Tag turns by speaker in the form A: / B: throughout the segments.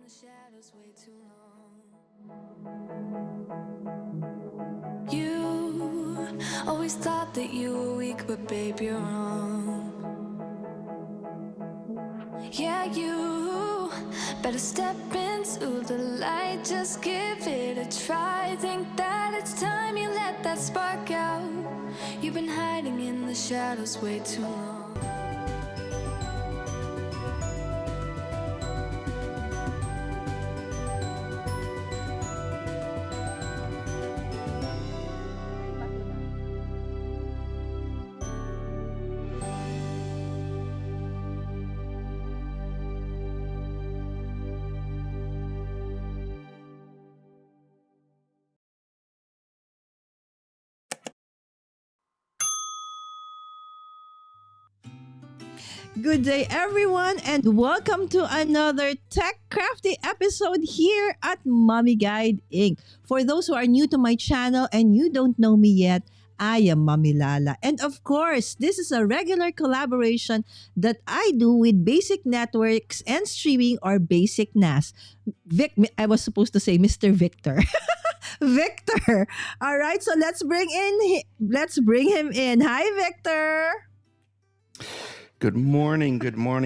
A: shadows way too long. You always thought that you were weak, but babe, you're wrong. Yeah, you better step into the light, just give it a try. Think that it's time you let that spark out. You've been hiding in the shadows way too long.
B: Good day, everyone, and welcome to another Tech Crafty episode here at Mommy Guide Inc. For those who are new to my channel and you don't know me yet, I am Mommy Lala. And of course, this is a regular collaboration that I do with Basic Networks and Streaming or Basic NAS. I was supposed to say Mr. Victor. Victor. All right, so let's bring him in. Hi, Victor.
C: Good morning,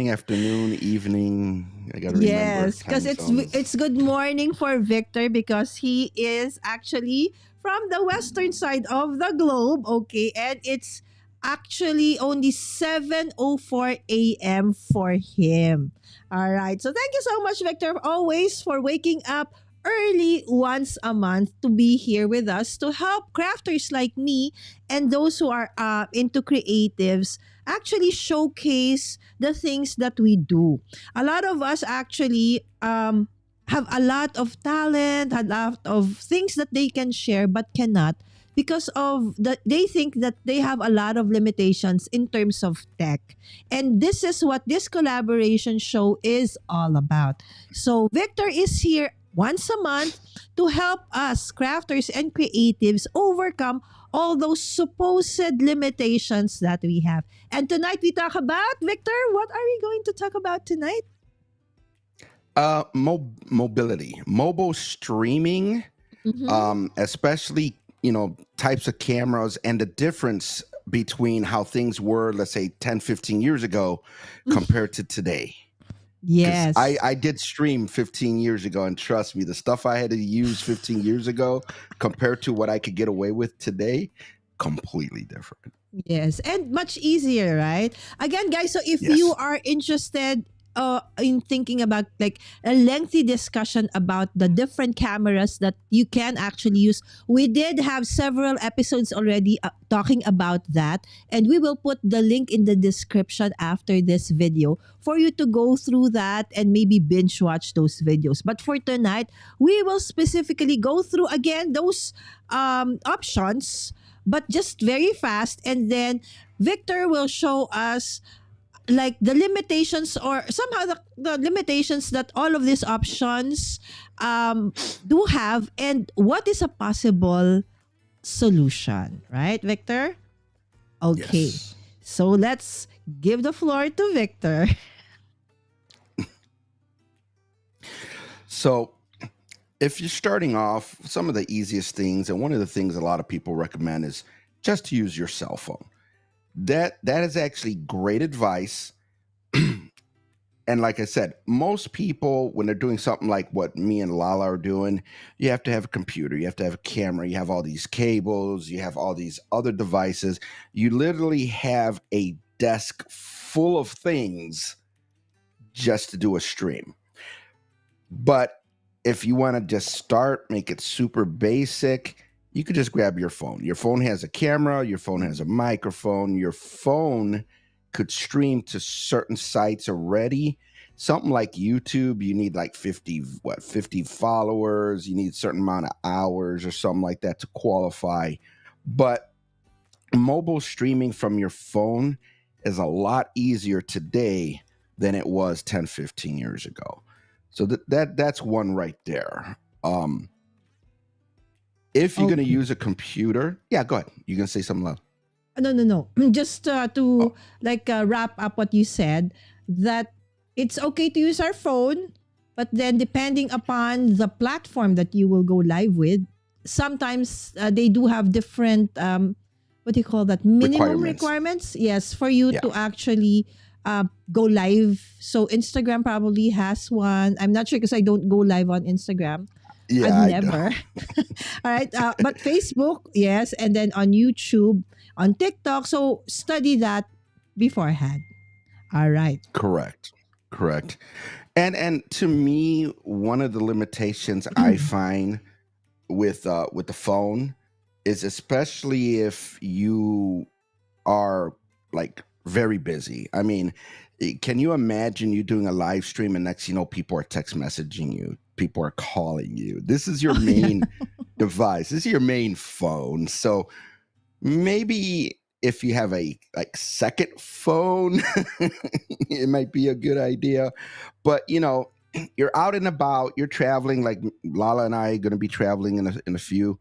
C: afternoon, evening. I gotta remember.
B: Yes, because it's good morning for Victor because he is actually from the western side of the globe, okay? And it's actually only 7:04 a.m. for him. All right. So thank you so much, Victor, always for waking up early once a month to be here with us to help crafters like me and those who are into creatives actually showcase the things that we do. A lot of us actually have a lot of talent, a lot of things that they can share but cannot because of that they think that they have a lot of limitations in terms of tech. And this is what this collaboration show is all about. So Victor is here once a month to help us crafters and creatives overcome all those supposed limitations that we have. And tonight we talk about, Victor, what are we going to talk about tonight?
C: Mobility, mobile streaming, especially, types of cameras and the difference between how things were, let's say 10, 15 years ago compared to today.
B: Yes.
C: I did stream 15 years ago, and trust me, the stuff I had to use 15 years ago compared to what I could get away with today, completely different.
B: Yes, and much easier, right? Again, guys, so if
C: Yes.
B: you are interested in thinking about like a lengthy discussion about the different cameras that you can actually use, we did have several episodes already talking about that, and we will put the link in the description after this video for you to go through that and maybe binge watch those videos. But for tonight, we will specifically go through again those options, but just very fast, and then Victor will show us like the limitations or somehow the limitations that all of these options do have and what is a possible solution, right, Victor? Okay.
C: Yes.
B: So let's give the floor to Victor.
C: So if you're starting off, some of the easiest things, and one of the things a lot of people recommend is just to use your cell phone. That is actually great advice. And like I said, most people, when they're doing something like what me and Lala are doing, you have to have a computer, you have to have a camera, you have all these cables, you have all these other devices. You literally have a desk full of things just to do a stream. But if you want to just start, make it super basic, you could just grab your phone. Your phone has a camera, your phone has a microphone, your phone could stream to certain sites already. Something like YouTube, you need like 50 followers, you need a certain amount of hours or something like that to qualify. But mobile streaming from your phone is a lot easier today than it was 10, 15 years ago. So that's one right there. If you're going to use a computer, yeah, go ahead. You can say something loud.
B: No. Just to wrap up what you said, that it's okay to use our phone But then, depending upon the platform that you will go live with, sometimes they do have different, what do you call that? Minimum
C: Requirements.
B: requirements. Yes, for you
C: Yeah.
B: to actually go live. So Instagram probably has one. I'm not sure because I don't go live on Instagram. I've
C: Yeah, I do.
B: never. All right. But Facebook, yes. And then on YouTube, on TikTok. So study that beforehand. All right.
C: Correct. Correct. And to me, one of the limitations I find with the phone is, especially if you are like very busy. I mean, can you imagine you doing a live stream and next you know people are text messaging you, people are calling you. This is your
B: Oh, yeah.
C: main device. This is your main phone. So maybe if you have a like second phone, it might be a good idea. But you know, you're out and about, you're traveling. Like Lala and I are going to be traveling in a few.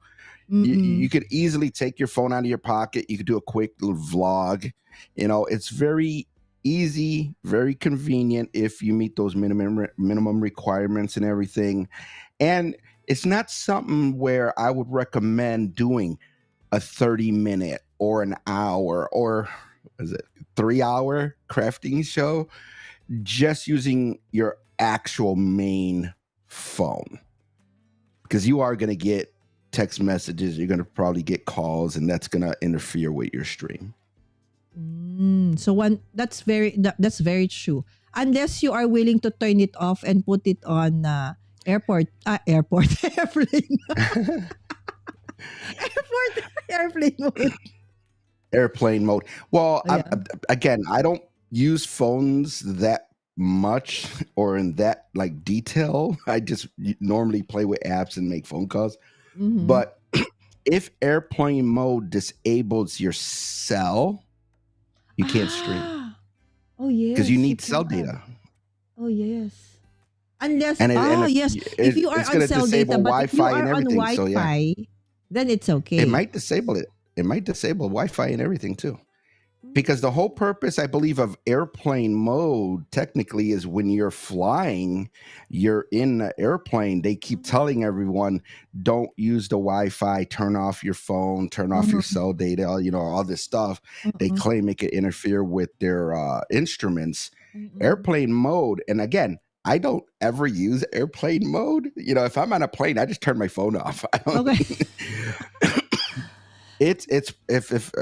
C: You
B: Mm-mm.
C: could easily take your phone out of your pocket. You could do a quick little vlog. You know, it's very easy, very convenient if you meet those minimum requirements and everything. And it's not something where I would recommend doing a 30-minute or an hour or is it 3 hour crafting show just using your actual main phone, because you are going to get text messages, you're going to probably get calls, and that's going to interfere with your stream.
B: So that's very true. Unless you are willing to turn it off and put it on airport airplane airport airplane mode.
C: Airplane mode. Well,
B: Oh, yeah.
C: again, I don't use phones that much or in that like detail. I just normally play with apps and make phone calls.
B: Mm-hmm.
C: But if airplane mode disables your cell, you can't stream
B: Oh yes,
C: because you
B: you
C: need cell
B: can.
C: data.
B: Oh yes. Unless
C: And
B: yes, if you are
C: it's
B: on
C: going to
B: cell data,
C: disable
B: but if you
C: Wi-Fi
B: are
C: and
B: on
C: everything. So yeah,
B: Wi-Fi, then it's
C: it
B: okay.
C: might disable it. It might disable Wi-Fi and everything too. Because the whole purpose, I believe, of airplane mode technically is when you're flying, you're in the airplane. They keep telling everyone, don't use the Wi-Fi, turn off your phone, turn off your
B: Mhm,
C: cell data, you know, all this stuff. They
B: mhm,
C: claim it could interfere with their instruments.
B: mhm.
C: Airplane mode, and again, I don't ever use airplane mode. You know, if I'm on a plane, I just turn my phone off. I don't.
B: Okay.
C: It's if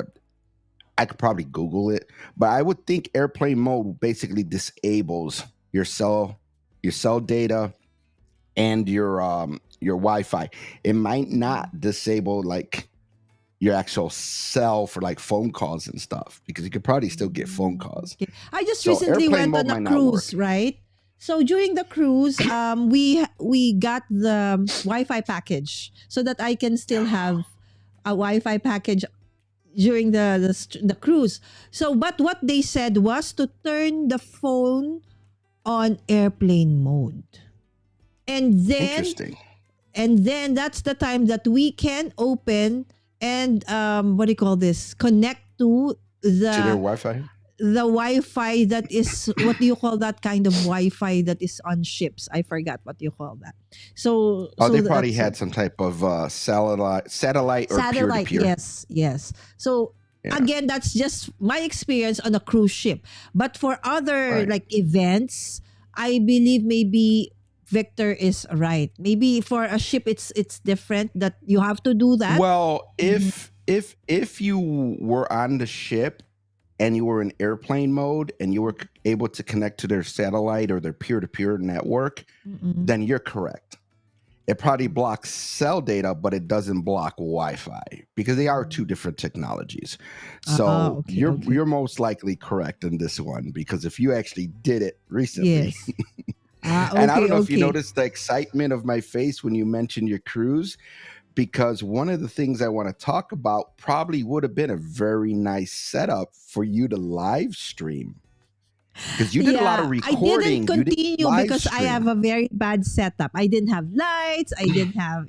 C: I could probably Google it, but I would think airplane mode basically disables your cell data, and your Wi-Fi. It might not disable like your actual cell for like phone calls and stuff, because you could probably still get phone calls.
B: Okay. I just
C: So
B: recently
C: airplane
B: went
C: mode
B: on a
C: might not work.
B: cruise, right? So during the cruise, we got the Wi-Fi package so that I can still have a Wi-Fi package during the cruise. So, but what they said was to turn the phone on airplane mode, and then
C: Interesting.
B: that's the time that we can open and what do you call this? Connect to
C: To their
B: the
C: Wi-Fi.
B: Wi-Fi that is what do you call that kind of Wi-Fi that is on ships? I forgot what you call that. So
C: Oh, they probably
B: that's
C: had some type of satellite or peer to
B: satellite.
C: peer.
B: Yes, yes. So
C: Yeah.
B: again, that's just my experience on a cruise ship. But for other
C: Right.
B: like events, I believe maybe Victor is right. Maybe for a ship, it's different that you have to do that.
C: Well,
B: Mhm.
C: if you were on the ship and you were in airplane mode and you were able to connect to their satellite or their peer-to-peer network,
B: Mm-mm.
C: then you're correct. It probably blocks cell data, but it doesn't block Wi-Fi, because they are two different technologies. So
B: Okay, okay.
C: you're most likely correct in this one, because if you actually did it recently,
B: Yes.
C: and I don't
B: Okay,
C: know if you
B: okay.
C: noticed the excitement of my face when you mentioned your cruise, because one of the things I want to talk about probably would have been a very nice setup for you to live stream, because you did a lot of
B: Yeah, I didn't
C: recording. You didn't
B: continue
C: live
B: because I have
C: stream.
B: a very bad setup. I didn't have lights. I didn't have.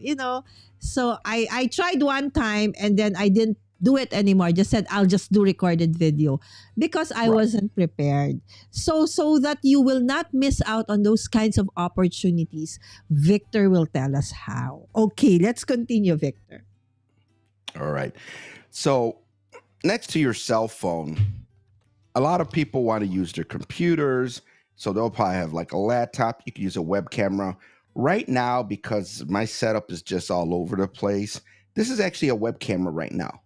B: So I tried one time and then I didn't do it anymore. I just said I'll just do recorded video because I
C: Right.
B: wasn't prepared. So that you will not miss out on those kinds of opportunities, Victor will tell us how. Okay, let's continue, Victor.
C: All right. So next to your cell phone, a lot of people want to use their computers. So they'll probably have like a laptop. You can use a web camera. Right now, because my setup is just all over the place, this is actually a web camera right now.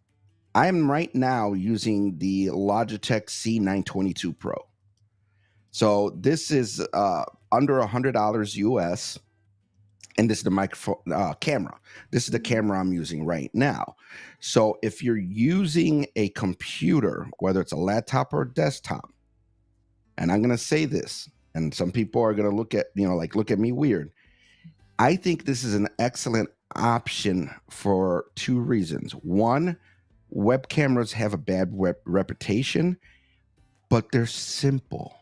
C: I am right now using the Logitech C922 Pro. So this is under $100 US. And this is the microphone camera. This is the camera I'm using right now. So if you're using a computer, whether it's a laptop or a desktop, and I'm going to say this, and some people are going to look at me weird. I think this is an excellent option for two reasons. One, web cameras have a bad reputation, but they're simple.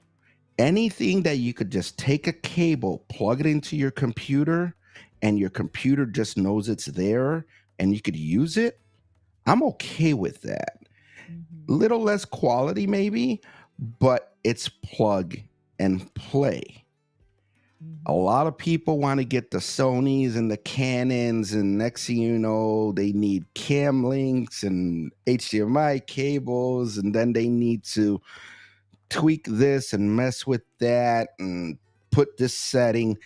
C: Anything that you could just take a cable, plug it into your computer, and your computer just knows it's there and you could use it, I'm okay with that. Little less quality maybe, but it's plug and play. A lot of people want to get the Sonys and the Canons, and next thing you know, they need cam links and HDMI cables, and then they need to tweak this and mess with that and put this setting.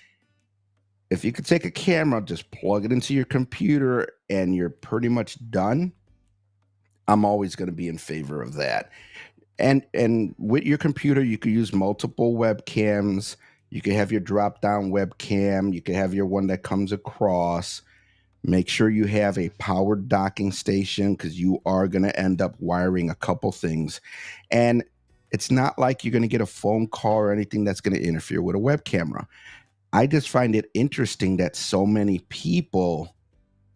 C: If you could take a camera, just plug it into your computer and you're pretty much done, I'm always going to be in favor of that. And with your computer, you could use multiple webcams. You could have your drop-down webcam. You could have your one that comes across. Make sure you have a powered docking station because you are going to end up wiring a couple things. And it's not like you're going to get a phone call or anything that's going to interfere with a web camera. I just find it interesting that so many people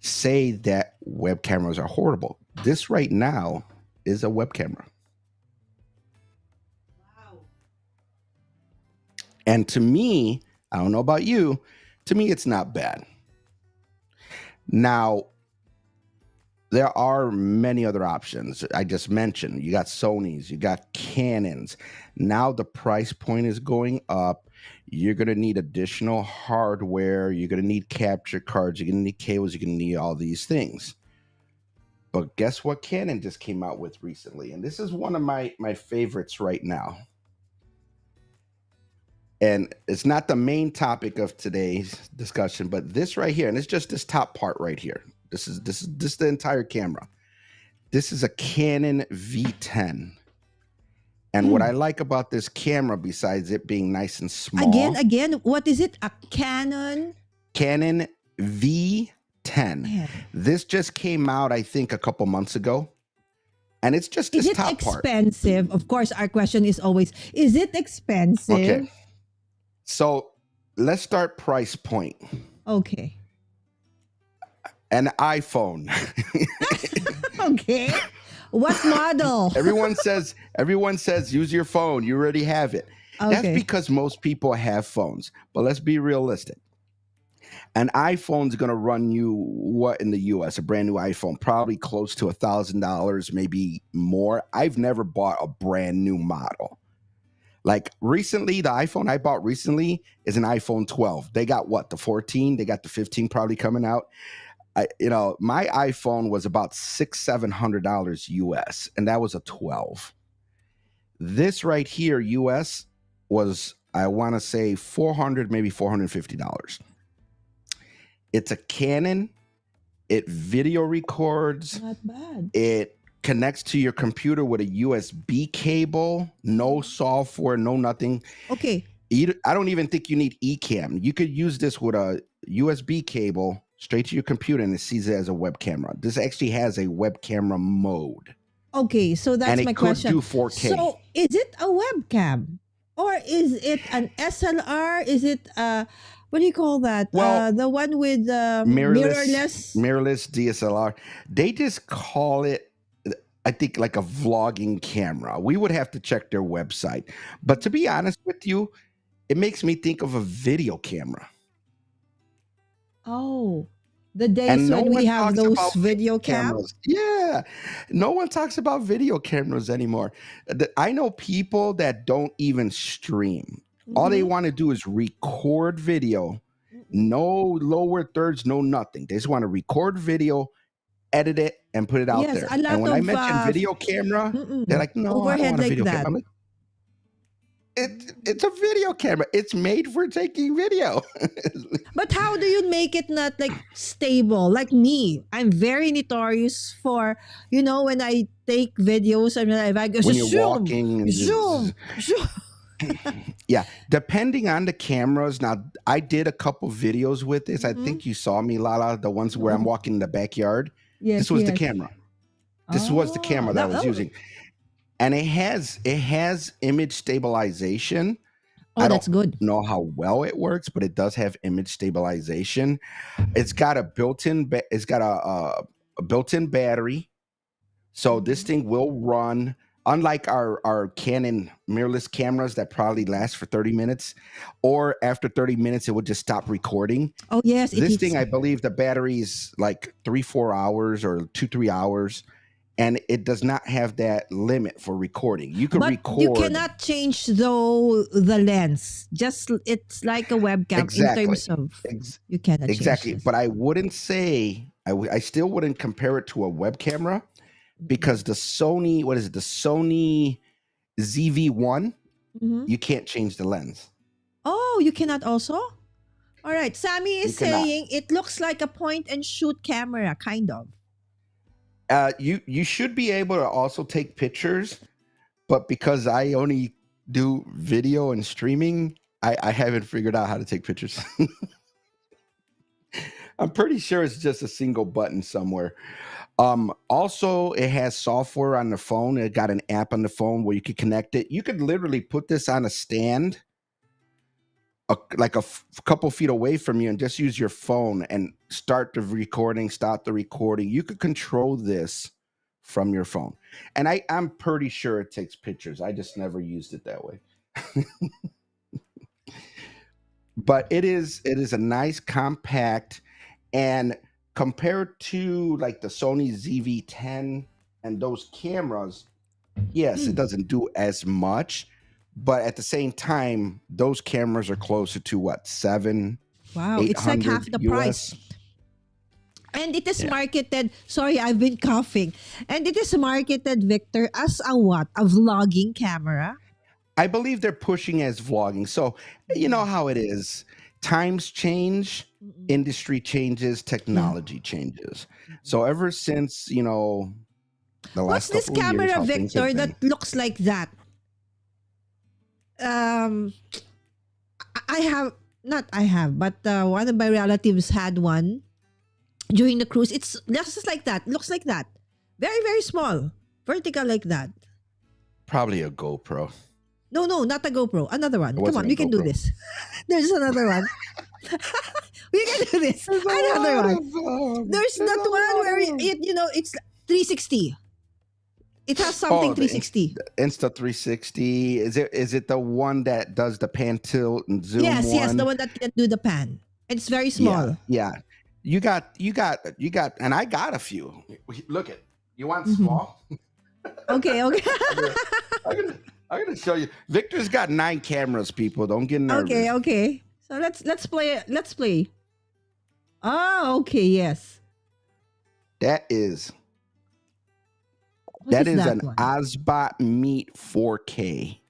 C: say that web cameras are horrible. This right now is a web camera.
B: Wow.
C: And to me, I don't know about you, to me, it's not bad. Now, there are many other options. I just mentioned, you got Sonys, you got Canons. Now the price point is going up. You're going to need additional hardware. You're going to need capture cards. You're going to need cables. You're going to need all these things. But guess what Canon just came out with recently? And this is one of my favorites right now. And it's not the main topic of today's discussion, but this right here, and it's just this top part right here. This is the entire camera. This is a Canon V10. And what I like about this camera, besides it being nice and small,
B: Again, what is it? A Canon
C: V10.
B: Man.
C: This just came out, I think, a couple months ago. And it's just this
B: Is it
C: top part.
B: expensive? Of course, our question is always, is it expensive?
C: Okay. So let's start price point.
B: Okay.
C: An iPhone.
B: Okay. What model?
C: Everyone says use your phone. You already have it.
B: Okay.
C: That's because most people have phones. But let's be realistic. An iPhone's going to run you what in the US? A brand new iPhone, probably close to $1,000, maybe more. I've never bought a brand new model. Like recently, the iPhone I bought recently is an iPhone 12. They got what? The 14? They got the 15 probably coming out. My iPhone was about $600-700 US, and that was a 12. This right here, US, was, I want to say $400, maybe $450. It's a Canon. It video records.
B: Not bad.
C: It connects to your computer with a USB cable. No software, no nothing.
B: Okay.
C: I don't even think you need eCam. You could use this with a USB cable straight to your computer, and it sees it as a web camera. This actually has a web camera mode.
B: Okay, so that's
C: And it
B: my
C: could
B: question.
C: do 4K.
B: So is it a webcam? Or is it an SLR? Is it what do you call that?
C: Well,
B: the one with mirrorless.
C: Mirrorless DSLR. They just call it, I think, like a vlogging camera. We would have to check their website. But to be honest with you, it makes me think of a video camera.
B: Oh, the days
C: And no
B: when we
C: one
B: have
C: talks
B: those
C: about
B: video cams.
C: Yeah. Yeah. No one talks about video cameras anymore. I know people that don't even stream. All they
B: Mm-hmm.
C: want to do is record video.
B: Mm-mm.
C: No lower thirds, no nothing. They just want to record video, edit it, and put it out
B: Yes,
C: there.
B: a
C: And
B: lot
C: when I
B: of
C: mention video camera, they're
B: mm-mm,
C: like, no, I don't
B: overhead
C: want a
B: like
C: video camera.
B: that.
C: I'm like, it's a video camera. It's made for taking video.
B: But how do you make it not like stable? Like me, I'm very notorious for, when I take videos and if I go
C: When you're
B: zoom,
C: walking and
B: zoom, zoom.
C: yeah, depending on the cameras. Now, I did a couple videos with this. I
B: Mm-hmm.
C: think you saw me, Lala, the ones where I'm
B: No.
C: walking in the backyard. This
B: Yes,
C: was the
B: yes.
C: camera. This was the
B: Oh,
C: camera that I was using. And it has image stabilization. I don't
B: that's good.
C: know how well it works, but it does have image stabilization. It's got a built-in battery. So this
B: Mhm.
C: thing will run, unlike our Canon mirrorless cameras that probably last for 30 minutes, or after 30 minutes, it would just stop recording.
B: Oh yes, it
C: This
B: hits.
C: thing, I believe the battery is like 3-4 hours or 2-3 hours, and it does not have that limit for recording. You could
B: But you
C: record
B: cannot change though the lens. Just it's like a webcam in
C: exactly.
B: terms of
C: Ex-
B: you cannot change
C: exactly.
B: this.
C: But I wouldn't say, I still wouldn't compare it to a web camera because the Sony, what is it? The Sony ZV-1,
B: Mm-hmm.
C: you can't change the lens.
B: Oh, you cannot also? All right. Sammy
C: You
B: is
C: cannot.
B: saying it looks like a point and shoot camera, kind of.
C: You should be able to also take pictures, but because I only do video and streaming, I haven't figured out how to take pictures. I'm pretty sure it's just a single button somewhere. Also, it has software on the phone. It got an app on the phone where you could connect it. You could literally put this on a stand, like a couple feet away from you, and just use your phone and start the recording, stop the recording. You could control this from your phone. And I'm pretty sure it takes pictures. I just never used it that way. But it is a nice compact, and compared to like the Sony ZV-10 and those cameras, yes, it doesn't do as much, but at the same time, those cameras are closer to what,
B: Wow, it's like half
C: 800
B: the
C: US.
B: price. And it is
C: Yeah.
B: marketed, sorry, I've been coughing. And it is marketed, Victor, as a what? A vlogging camera?
C: I believe they're pushing as vlogging. So you know how it is. Times change,
B: Mm-mm.
C: industry changes, technology changes. So ever since, the
B: What's
C: last
B: this
C: couple of years,
B: camera,
C: how things have
B: Victor,
C: been.
B: that looks like that? I have, not I have, but one of my relatives had one during the cruise. It's just like that. Looks like that. Very, very small. Vertical like that.
C: Probably a GoPro.
B: No, not a GoPro. Another one.
C: It
B: Come
C: wasn't
B: on,
C: a
B: we can do
C: GoPro.
B: this. There's another one. We can do this.
C: There's a
B: Another
C: lot
B: one.
C: of them.
B: There's
C: There's
B: that
C: a
B: one
C: lot
B: where
C: of them.
B: it's 360. It has something
C: Oh, the
B: 360.
C: Insta360. Is it the one that does the pan tilt and zoom
B: Yes, the
C: one?
B: one that can do the pan. It's very
C: Yeah,
B: small.
C: yeah. You got, and I got a few. Look at. You want
B: Mhm.
C: small?
B: Okay.
C: I'm gonna show you. Victor's got 9 cameras. People, don't get nervous.
B: Okay. So let's play. Let's play. Oh, okay. Yes.
C: That is
B: What is that
C: an
B: one?
C: Osbot Meet 4K.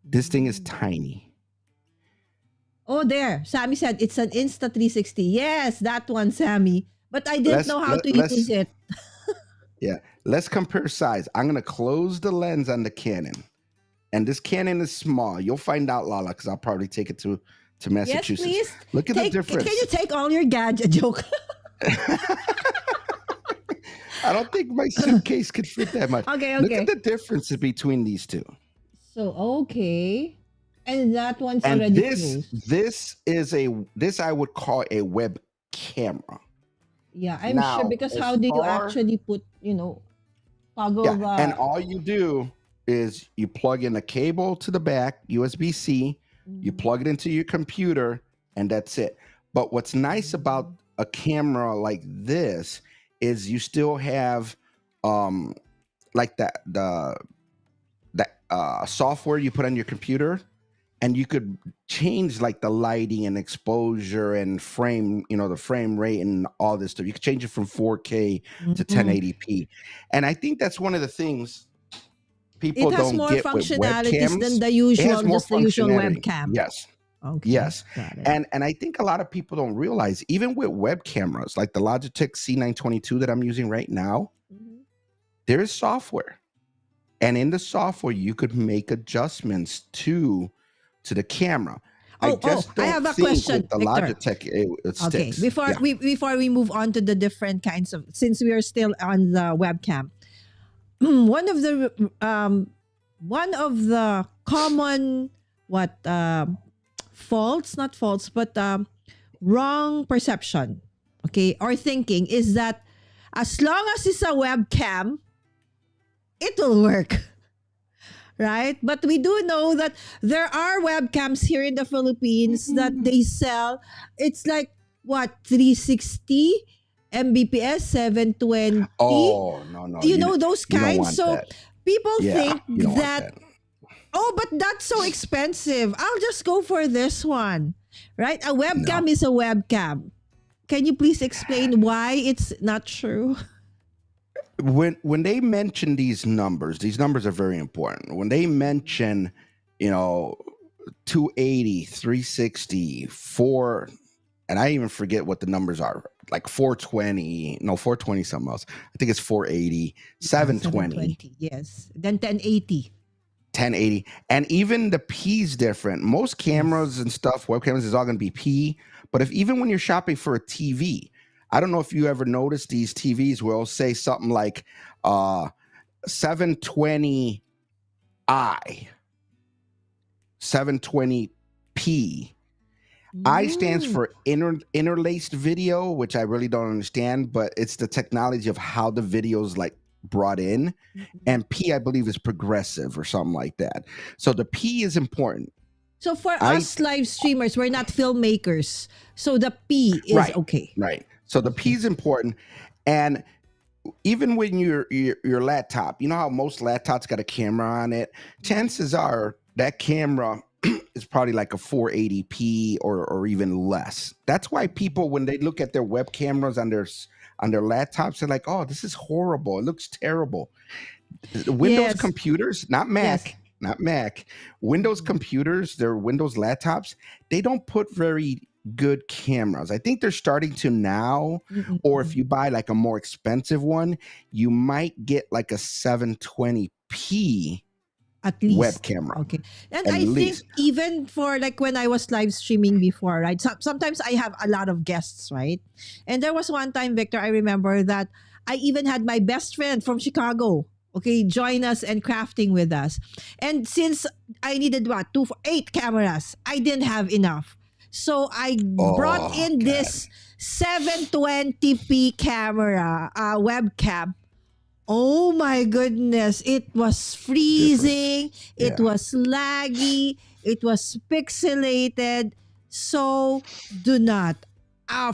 C: This thing is tiny.
B: Oh, there. Sammy said it's an Insta360. Yes, that one, Sammy. But I didn't
C: Let's-
B: know how
C: let-
B: to
C: let's-
B: use it.
C: Yeah, let's compare size. I'm gonna close the lens on the Canon, and this Canon is small. You'll find out, Lala, because I'll probably take it to
B: Yes,
C: Massachusetts.
B: please.
C: Look at the difference.
B: Can you take all your gadget joke?
C: I don't think my suitcase could fit that much.
B: Okay.
C: Look at the differences between these two.
B: So okay. And that one's
C: And
B: already
C: this
B: closed.
C: this I would call a web camera.
B: Yeah, I'm
C: Now,
B: sure because
C: as
B: how do you
C: far-
B: actually put, toggle
C: Yeah,
B: the
C: and all you do is you plug in a cable to the back, USB-C, you plug it into your computer, and that's it. But what's nice about a camera like this is you still have like that software you put on your computer, and you could change like the lighting and exposure and frame, the frame rate and all this stuff. You could change it from 4K to
B: Mm-mm.
C: 1080p. And I think that's one of the things people
B: It has
C: don't
B: more
C: get with
B: functionalities than
C: webcams.
B: the
C: It has
B: usual,
C: more
B: just the usual
C: functionality.
B: webcam.
C: Yes.
B: Okay,
C: Yes.
B: got it.
C: And I think a lot of people don't realize, even with web cameras, like the Logitech C922 that I'm using right now,
B: Mhm.
C: there is software. And in the software, you could make adjustments to the camera. I just
B: I
C: don't
B: have a
C: think
B: question,
C: with the
B: Victor.
C: Logitech it
B: Okay,
C: sticks. Yeah.
B: before we move on to the different kinds of, since we are still on the webcam, one of the common faults, not faults, but wrong perception, okay, or thinking is that as long as it's a webcam, it will work. Right? But we do know that there are webcams here in the Philippines that they sell. It's like what, 360 Mbps, 720.
C: Oh, no.
B: You know those
C: You don't
B: kinds.
C: want
B: So
C: that.
B: people
C: Yeah,
B: think
C: you don't want
B: that,
C: that.
B: oh, but that's so expensive. I'll just go for this one. Right? A webcam
C: No.
B: is a webcam. Can you please explain why it's not true?
C: When they mention these numbers are very important. When they mention, 280, 360, 4, and I even forget what the numbers are, like 420 something else. I think it's 480, 720,
B: 720, yes. Then 1080.
C: 1080, and even the P's different. Most cameras
B: Yes.
C: and stuff, webcams, is all going to be P. But even when you're shopping for a TV, I don't know if you ever noticed these TVs will say something like 720i, 720p. I stands
B: Mm.
C: for interlaced video, which I really don't understand, but it's the technology of how the video's like brought in.
B: Mm-mm.
C: And P, I believe, is progressive or something like that. So the P is important.
B: So for
C: I
B: us live streamers, we're not filmmakers. So the P is
C: right,
B: okay.
C: right. So the P
B: Okay.
C: is important, and even when your laptop, you know how most laptops got a camera on it. Chances are that camera is probably like a 480p or even less. That's why people, when they look at their web cameras on their laptops, they're like, "Oh, this is horrible. It looks terrible." Windows
B: Yes.
C: computers, not
B: Yes.
C: Mac, not Mac. Windows computers, their Windows laptops, they don't put very good cameras. I think they're starting to now,
B: Mm-mm.
C: or if you buy like a more expensive one, you might get like a 720p
B: At
C: web
B: least.
C: camera
B: Okay. And
C: at
B: I think
C: least.
B: even for like when I was live streaming before, right? Sometimes I have a lot of guests, right? And there was one time, Victor, I remember that I even had my best friend from Chicago, okay, join us and crafting with us. And since I needed what, 8 cameras, I didn't have enough. So I brought
C: Oh
B: in
C: God.
B: this 720p camera, webcam. Oh my goodness. It was freezing. It
C: Yeah.
B: was laggy. It was pixelated. So do not.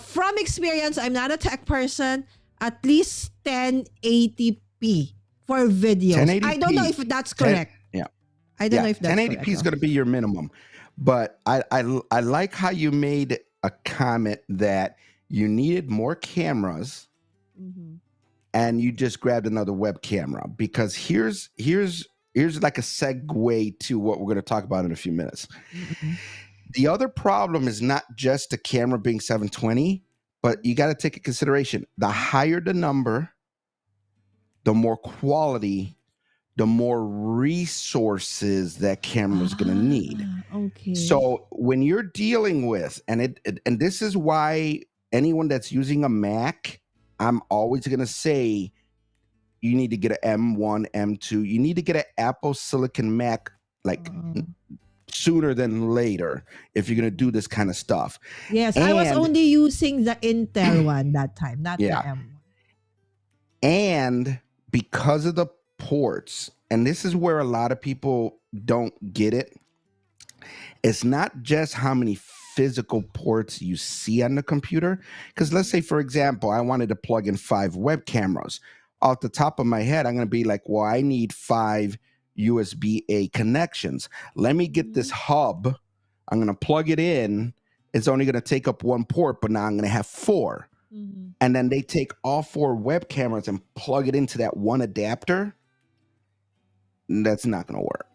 B: From experience, I'm not a tech person. At least 1080p for videos. I don't know
C: 1080p.
B: if that's
C: 10
B: correct.
C: yeah.
B: I don't know if that's
C: 1080p
B: correct.
C: is going to be your minimum. But I like how you made a comment that you needed more cameras
B: Mhm.
C: and you just grabbed another web camera, because here's like a segue to what we're going to talk about in a few minutes.
B: Mhm.
C: The other problem is not just the camera being 720, but you got to take into consideration the higher the number, the more quality, the more resources that camera is going to need.
B: Okay.
C: So when you're dealing with, and this is why anyone that's using a Mac, I'm always going to say you need to get an M1, M2. You need to get an Apple Silicon Mac like sooner than later if you're going to do this kind of stuff.
B: Yes, I was
C: And-
B: only using the Intel one that time, not
C: Yeah.
B: the M1.
C: And because of the ports, and this is where a lot of people don't get it, it's not just how many physical ports you see on the computer. Because let's say, for example, I wanted to plug in 5 web cameras. Off the top of my head, I'm going to be like, well, I need 5 USB-A connections. Let me get this hub. I'm going to plug it in. It's only going to take up 1 port, but now I'm going to have 4.
B: Mm-hmm.
C: And then they take all 4 web cameras and plug it into that one adapter. That's not going to work.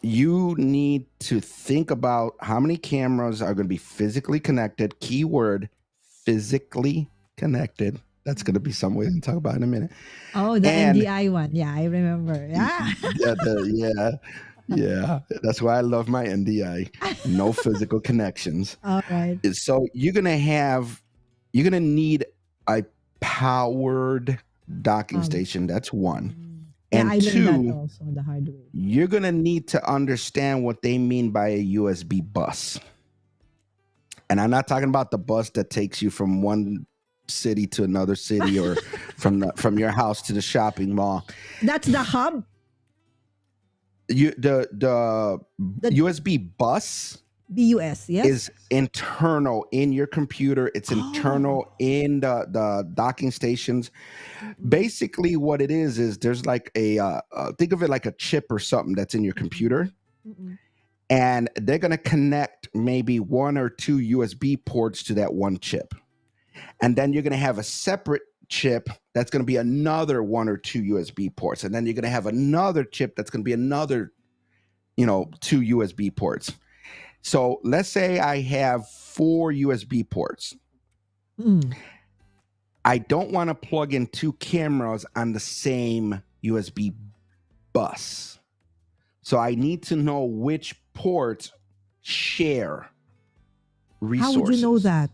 C: You need to think about how many cameras are going to be physically connected. Keyword, physically connected. That's going to be some way to talk about in a minute.
B: Oh, the
C: And-
B: NDI one. Yeah, I remember. Yeah.
C: Yeah. That's why I love my NDI. No physical connections.
B: All right.
C: So you're going to need a powered docking station. That's one.
B: Yeah,
C: And
B: I learned
C: 2,
B: that also the hard way.
C: you're going to need to understand what they mean by a USB bus. And I'm not talking about the bus that takes you from one city to another city or from your house to the shopping mall.
B: That's the hub.
C: The USB bus
B: BUS, yes?
C: is internal in your computer. It's internal in the docking stations. Basically, what it is there's like a think of it like a chip or something that's in your computer, and they're going to connect maybe 1 or 2 USB ports to that one chip, and then you're going to have a separate chip that's going to be another 1 or 2 USB ports, and then you're going to have another chip that's going to be another 2 USB ports. So let's say I have 4 USB ports. I don't want to plug in 2 cameras on the same USB bus. So I need to know which ports share resources.
B: How would you know that?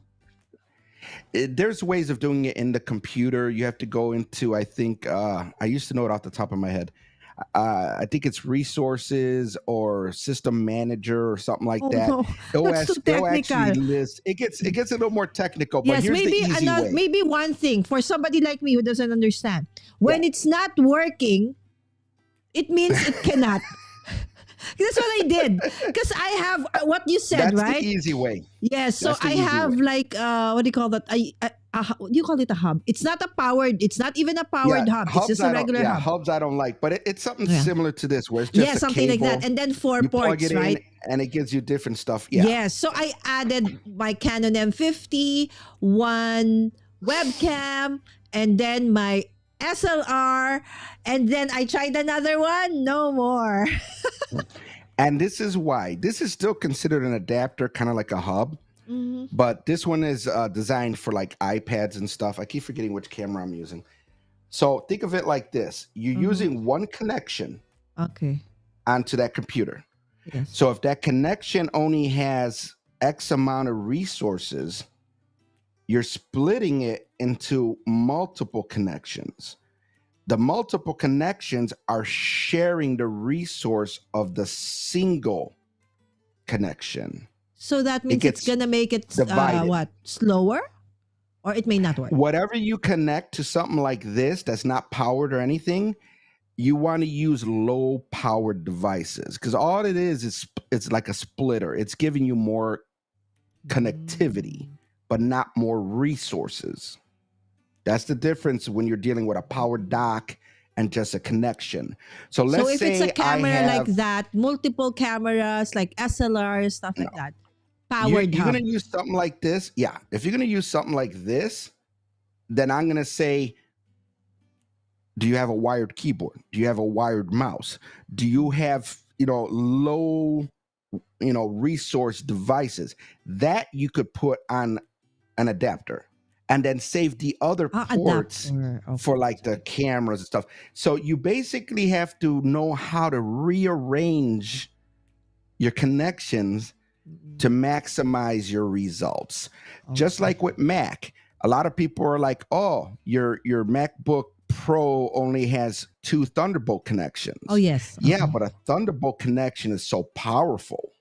C: There's ways of doing it in the computer. You have to go into, I think, I used to know it off the top of my head. I think it's resources or system manager or something like that.
B: No. That's too
C: It'll
B: technical.
C: actually list. It gets a little more technical, but
B: Yes,
C: here's
B: maybe
C: the easy way.
B: maybe one thing for somebody like me who doesn't understand. When it's not working, it means it cannot. That's what I did. Because I have what you said,
C: That's
B: right?
C: the easy way.
B: Yes. So
C: That's the
B: I
C: easy
B: have
C: way.
B: like what do you call that? What do you call it? A hub. It's not a powered. It's not even a powered hub. It's just a regular hub.
C: Hubs I don't like, but it's something
B: Yeah.
C: similar to this where it's just
B: Yeah,
C: a
B: something like
C: cable.
B: that. And then 4
C: You plug
B: ports,
C: it
B: right?
C: in and it gives you different stuff. Yeah.
B: Yes. So I added my Canon M50, 1 webcam, and then my SLR, and then I tried another one. No more.
C: And this is why. This is still considered an adapter, kind of like a hub. But this one is designed for like iPads and stuff. I keep forgetting which camera I'm using. So think of it like this. You're using one connection
B: Okay.
C: onto that computer.
B: Yes.
C: So if that connection only has X amount of resources, you're splitting it into multiple connections. The multiple connections are sharing the resource of the single connection.
B: So that means
C: gets
B: it's gonna make it
C: divided.
B: slower, or it may not work.
C: Whatever you connect to something like this that's not powered or anything, you want to use low powered devices, because all it is it's like a splitter. It's giving you more connectivity, but not more resources. That's the difference when you're dealing with a powered dock and just a connection. So let's
B: So if
C: say
B: it's a camera
C: I have,
B: like that, multiple cameras like SLR stuff like that,
C: you're
B: powered hub.
C: going to use something like this. Yeah. If you're going to use something like this, then I'm going to say, do you have a wired keyboard? Do you have a wired mouse? Do you have, low, resource devices that you could put on an adapter and then save the other ports
B: Adapter. Okay.
C: for like the cameras and stuff. So you basically have to know how to rearrange your connections to maximize your results. Just like with Mac, a lot of people are like, oh, your MacBook Pro only has 2 Thunderbolt connections.
B: Oh, yes.
C: Yeah, but a Thunderbolt connection is so powerful.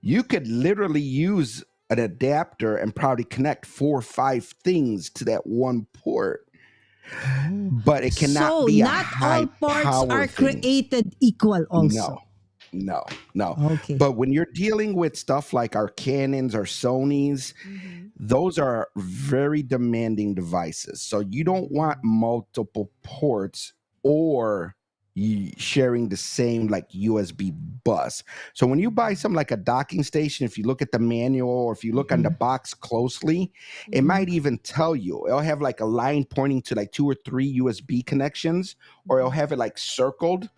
C: You could literally use an adapter and probably connect 4 or 5 things to that one port. But it cannot
B: so
C: be a
B: not
C: high
B: all ports
C: power
B: are
C: thing.
B: created equal also.
C: No. No, no.
B: Okay.
C: But when you're dealing with stuff like our Canons or Sonys,
B: Mhm.
C: those are very demanding devices. So you don't want multiple ports or sharing the same like USB bus. So when you buy something like a docking station, if you look at the manual or if you look on the
B: Mhm.
C: box closely, it
B: Mhm.
C: might even tell you. It'll have like a line pointing to like 2 or 3 USB connections, or it'll
B: Mhm.
C: have it like circled.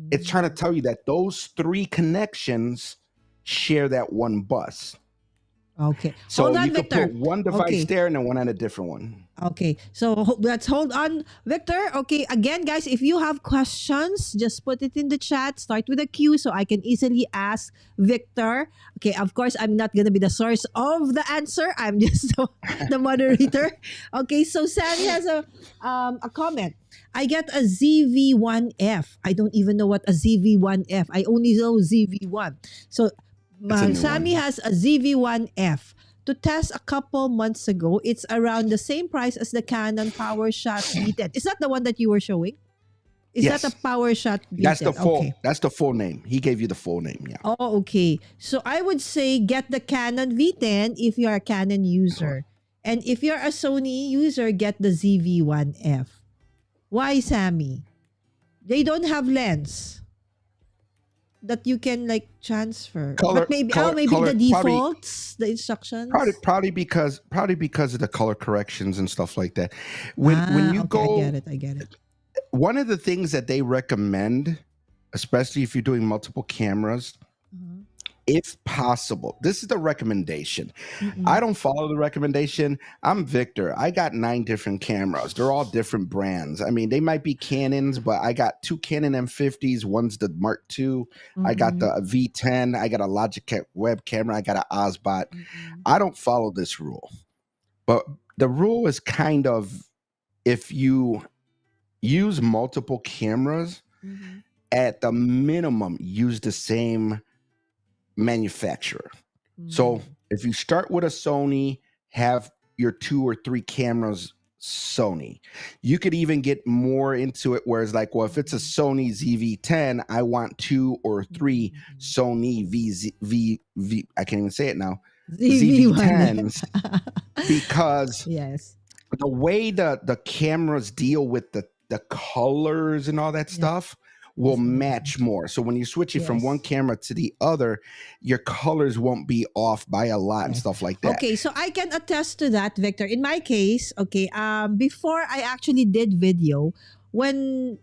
C: It's trying to
B: Mm.
C: tell you that those 3 connections share that one bus.
B: Okay. Hold
C: So you
B: on,
C: could put
B: Victor.
C: one device
B: Okay.
C: there and then one on a different one.
B: Okay, so let's hold on, Victor. Okay, again, guys, if you have questions, just put it in the chat. Start with a Q so I can easily ask Victor. Okay, of course, I'm not gonna be the source of the answer. I'm just the moderator. Okay, so Sammy has a comment. I get a ZV1F. I don't even know what a ZV1F. I only know ZV1. So
C: That's a new
B: Sammy
C: one.
B: has a ZV1F to test a couple months ago. It's around the same price as the Canon PowerShot V10. Is that the one that you were showing? Is that a
C: Yes.
B: PowerShot
C: That's the
B: V10?
C: full
B: Okay.
C: that's the full name. He gave you the full name, yeah.
B: Oh, okay. So I would say get the Canon V10 if you're a Canon user. And if you're a Sony user, get the ZV-1F. Why, Sammy? They don't have lens that you can like transfer. But
C: Color
B: maybe
C: color
B: maybe the
C: color
B: defaults, the instructions.
C: probably because of the color corrections and stuff like that. When you
B: Okay, I get
C: go,
B: it. I get it.
C: one of the things that they recommend, especially if you're doing multiple cameras,
B: Uh-huh.
C: if possible, this is the recommendation. I
B: Mm-mm.
C: don't follow the recommendation. I'm Victor. I got 9 different cameras. They're all different brands. I mean, they might be Canons, but I got 2 Canon M50s. One's the Mark II. I got
B: Mm-mm.
C: the V10. I got a Logitech web camera. I got an Osbot.
B: Mm-mm.
C: I don't follow this rule, but the rule is kind of, if you use multiple cameras,
B: Mm-hmm.
C: at the minimum, use the same manufacturer. So
B: Mm.
C: if you start with a Sony, have your 2 or 3 cameras Sony. You could even get more into it, where it's like, well, if it's a Sony ZV-10, I want 2 or 3
B: Mm-mm.
C: Sony VZ I can't even say it now,
B: ZV-1.
C: ZV-10s, because
B: Yes.
C: the way the cameras deal with the colors and all that
B: Yes.
C: stuff will
B: Yes. Yes.
C: match more. So when you switch it from one
B: Yes.
C: camera to the other, your colors won't be off by a lot and
B: Yes.
C: stuff like that.
B: Okay, so I can attest to that, Victor. In my case, okay, before I actually did video, when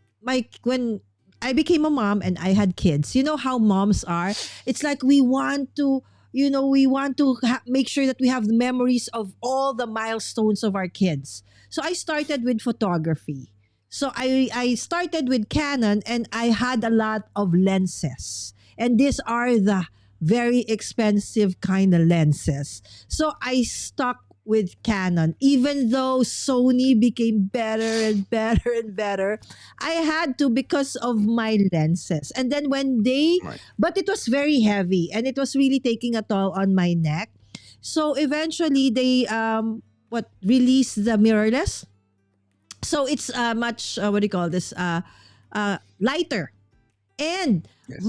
B: when I became a mom and I had kids, you know how moms are. It's like we want to, make sure that we have the memories of all the milestones of our kids. So I started with photography. So I started with Canon and I had a lot of lenses. And these are the very expensive kind of lenses. So I stuck with Canon. Even though Sony became better and better and better, I had to because of my lenses. And then
C: Right.
B: but it was very heavy and it was really taking a toll on my neck. So eventually they released the mirrorless. So it's much what do you call this lighter, and
C: Yes.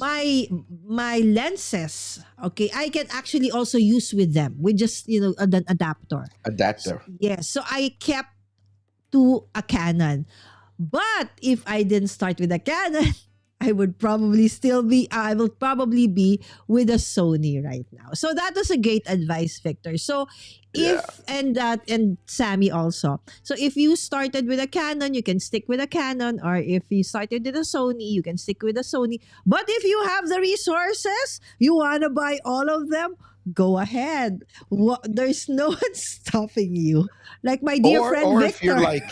B: my lenses, okay, I can actually also use with them with just an adapter.
C: Adapter.
B: Yes, so I kept to a Canon. But if I didn't start with a Canon, I will probably be with a Sony right now. So that was a great advice, Victor. So
C: Yeah.
B: and Sammy also. So if you started with a Canon, you can stick with a Canon, or if you started with a Sony, you can stick with a Sony. But if you have the resources, you want to buy all of them, go ahead. There's no one stopping you. Like my dear friend
C: Or if you're
B: Victor.
C: like,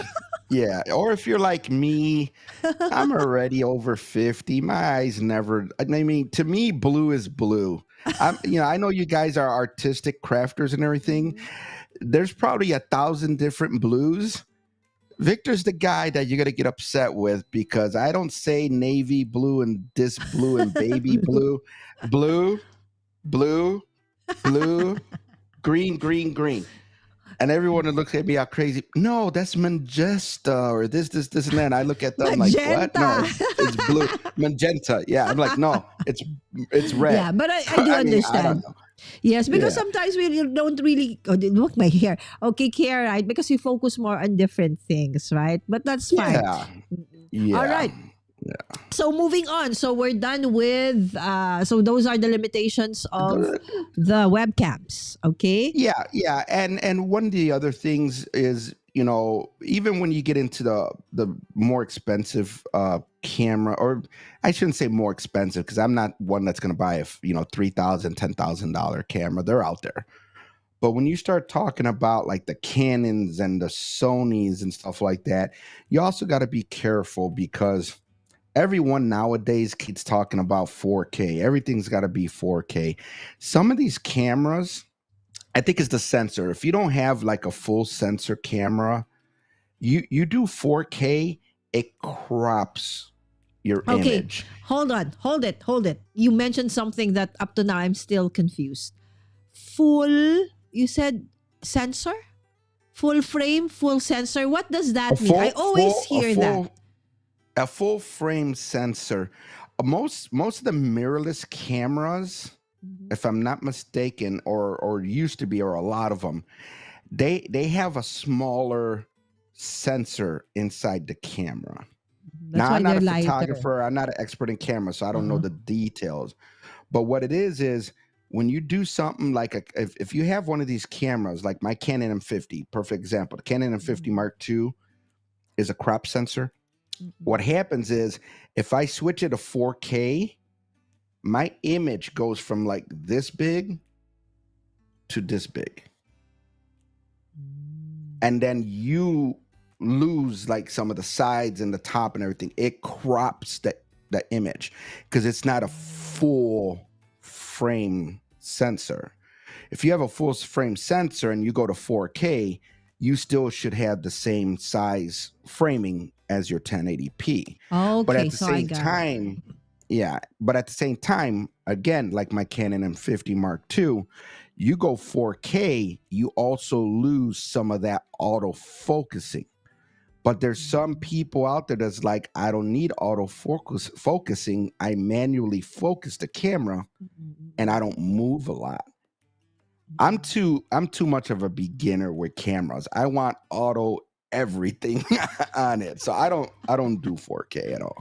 C: yeah, or if you're like me, I'm already over 50. My eyes never, I mean, to me, blue is blue. I know you guys are artistic crafters and everything.
B: Mhm.
C: There's probably 1,000 different blues. Victor's the guy that you're gonna get upset with, because I don't say navy blue and this blue and baby blue, blue, blue, blue, green, green, green. And everyone that looks at me out crazy. No, that's magenta or this, and that. I look at them like, what? No,
B: Magenta.
C: it's blue, magenta. Yeah, I'm like, no, it's red.
B: Yeah, but I do
C: I mean, I don't
B: understand.
C: know.
B: Yes, because
C: Yeah,
B: sometimes we don't really look my hair. Okay, care, right? Because you focus more on different things, right? But that's fine.
C: yeah,
B: All
C: yeah.
B: right. So moving on. So we're done with so those are the limitations of the webcams, okay?
C: Yeah, and one of the other things is, even when you get into the more expensive camera, or I shouldn't say more expensive because I'm not one that's going to buy a $3,000, $10,000 camera. They're out there. But when you start talking about like the Canons and the Sonys and stuff like that, you also got to be careful because everyone nowadays keeps talking about 4K. Everything's got to be 4K. Some of these cameras, I think it's the sensor. If you don't have like a full sensor camera, you do 4K, it crops your
B: Okay.
C: image.
B: Hold on. Hold it. You mentioned something that up to now I'm still confused. Full, you said sensor? Full frame, full sensor. What does
C: A
B: that mean? I
C: full,
B: always
C: full,
B: hear that.
C: a full frame sensor. Most of the mirrorless cameras,
B: Mhm.
C: if I'm not mistaken, or used to be, or a lot of them, they have a smaller sensor inside the camera.
B: That's
C: Now,
B: why
C: I'm not
B: they're
C: a
B: lighter.
C: photographer, I'm not an expert in cameras, so I don't know
B: Uh-huh.
C: the details. But what it is when you do something like if you have one of these cameras, like my Canon M50, perfect example, the Canon M50
B: Mhm.
C: Mark II is a crop sensor.
B: Mhm.
C: What happens is if I switch it to 4K, my image goes from like this big to this big.
B: Mm.
C: And then you lose like some of the sides and the top and everything. It crops the image because it's not a full frame sensor. If you have a full frame sensor and you go to 4K, you still should have the same size framing as your 1080p. But
B: Okay,
C: at the
B: so I
C: same
B: got it.
C: time, yeah, but at the same time, again, like my Canon M50 Mark II, you go 4K, you also lose some of that auto focusing. But there's some people out there that's like, I don't need focusing. I manually focus the camera and I don't move a lot. I'm too much of a beginner with cameras. I want auto everything on it. So I don't do 4K at all.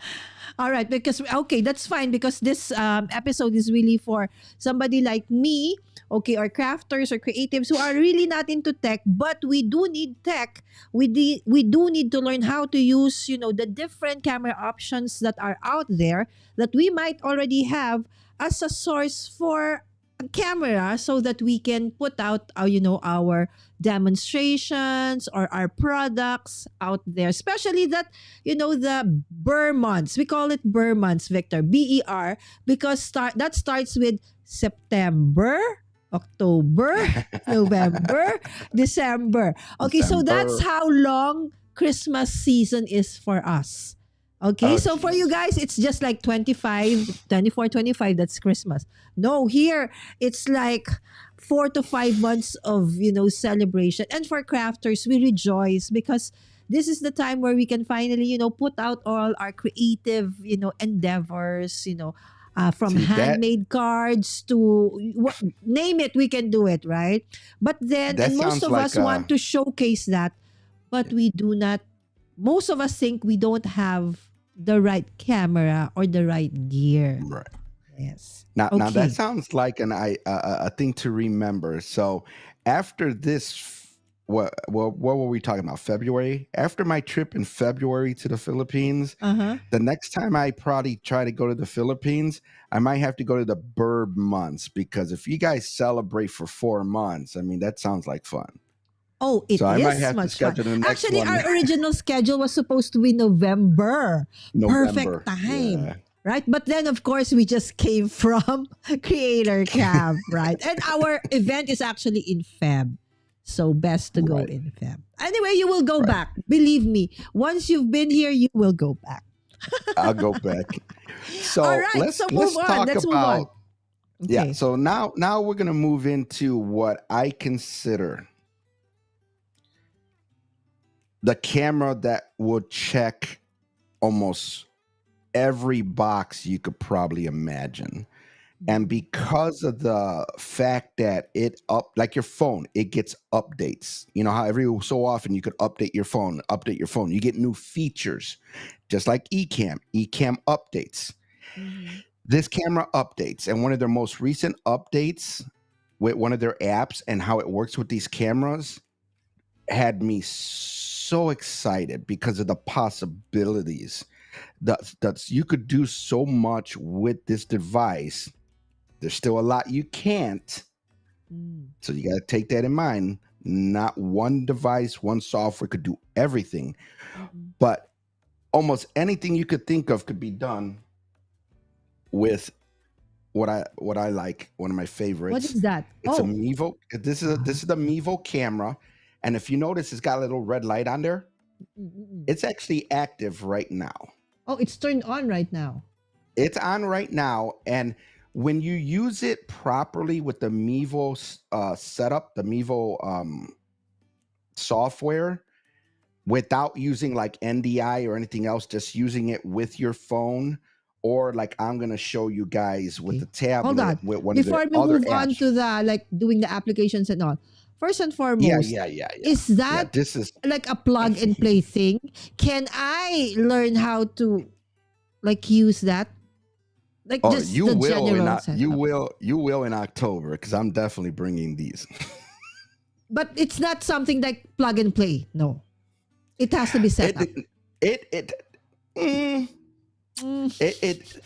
B: All right, because okay, that's fine because this episode is really for somebody like me, okay, or crafters or creatives who are really not into tech, but we do need tech. We do need to learn how to use, the different camera options that are out there that we might already have as a source for a camera so that we can put out our demonstrations or our products out there, especially that the Burr months. We call it Burr months, Victor. BER, because that starts with September, October, November, December. Okay, so that's
C: December.
B: how long Christmas season is for us. Okay,
C: Oh
B: so for you
C: jeez.
B: guys, it's just like 25, 24, 25. That's Christmas. No, here it's like 4 to 5 months of, celebration. And for crafters, we rejoice because this is the time where we can finally, put out all our creative, endeavors, from
C: See that
B: handmade cards to name it, we can do it, right? But then,
C: that
B: and most
C: sounds
B: of
C: like
B: us want to showcase that, but we do not, most of us think we don't have the right camera or the right gear.
C: right.
B: Yes.
C: Now that
B: Okay.
C: sounds like a thing to remember. So after this, what were we talking about? February. After my trip in February to the Philippines,
B: Uh-huh.
C: the next time I probably try to go to the Philippines, I might have to go to the Burb months because if you guys celebrate for 4 months, I mean that sounds like fun.
B: Oh, it
C: So I might
B: is
C: have to
B: much fun.
C: schedule the next
B: Actually,
C: one
B: our original schedule was supposed to be November. Perfect
C: November.
B: time.
C: Yeah.
B: Right? But then, of course, we just came from Creator Camp, right? And our event is actually in Feb. So, best to go
C: Right.
B: in Feb. Anyway, you will go
C: Right.
B: back. Believe me, once you've been here, you will go back.
C: I'll go back.
B: All
C: So
B: right.
C: let's
B: So, move
C: let's
B: on.
C: talk
B: Let's move
C: about
B: on.
C: yeah.
B: Okay.
C: So now we're gonna move into what I consider the camera that will check almost every box you could probably imagine. And because of the fact that it up like your phone, it gets updates. You know how every so often you could update your phone, You get new features, just like Ecamm updates.
B: Mhm.
C: This camera updates, and one of their most recent updates with one of their apps and how it works with these cameras had me so excited because of the possibilities. That you could do so much with this device. There's still a lot you can't.
B: Mm.
C: So you got to take that in mind. Not one device, one software could do everything,
B: Mm-mm.
C: but almost anything you could think of could be done with what I like. One of my
B: What
C: favorites.
B: is that?
C: It's a
B: Oh.
C: Mevo. This is the Mevo camera, and if you notice, it's got a little red light on there.
B: Mm-mm.
C: It's actually active right now.
B: Oh, it's turned on right now.
C: It's on right now, and when you use it properly with the Mevo setup, the Mevo software, without using like NDI or anything else, just using it with your phone, or like I'm gonna show you guys with
B: Okay.
C: the
B: Hold
C: tablet
B: on.
C: with one of their
B: Before we
C: other
B: move on
C: apps.
B: to the like doing the applications and all, first and
C: Yeah,
B: foremost,
C: yeah, yeah, yeah.
B: is
C: Yeah,
B: that
C: this is
B: like a plug and play thing? Can I learn how to like use that? Like
C: oh,
B: just the general setup.
C: you will in October because I'm definitely bringing these.
B: But it's not something like plug and play. No. It has to be set
C: It
B: up.
C: it mm,
B: Mm.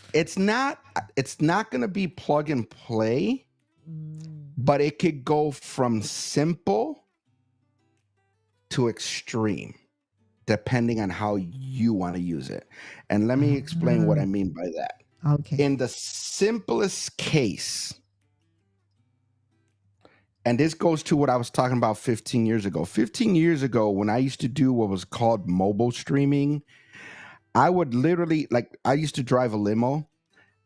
C: it's not gonna be plug and play,
B: Mm.
C: but it could go from simple to extreme depending on how you want to use it. And let me explain what I mean by that.
B: Okay.
C: In the simplest case, and this goes to what I was talking about 15 years ago. 15 years ago, when I used to do what was called mobile streaming, I would literally, like, I used to drive a limo.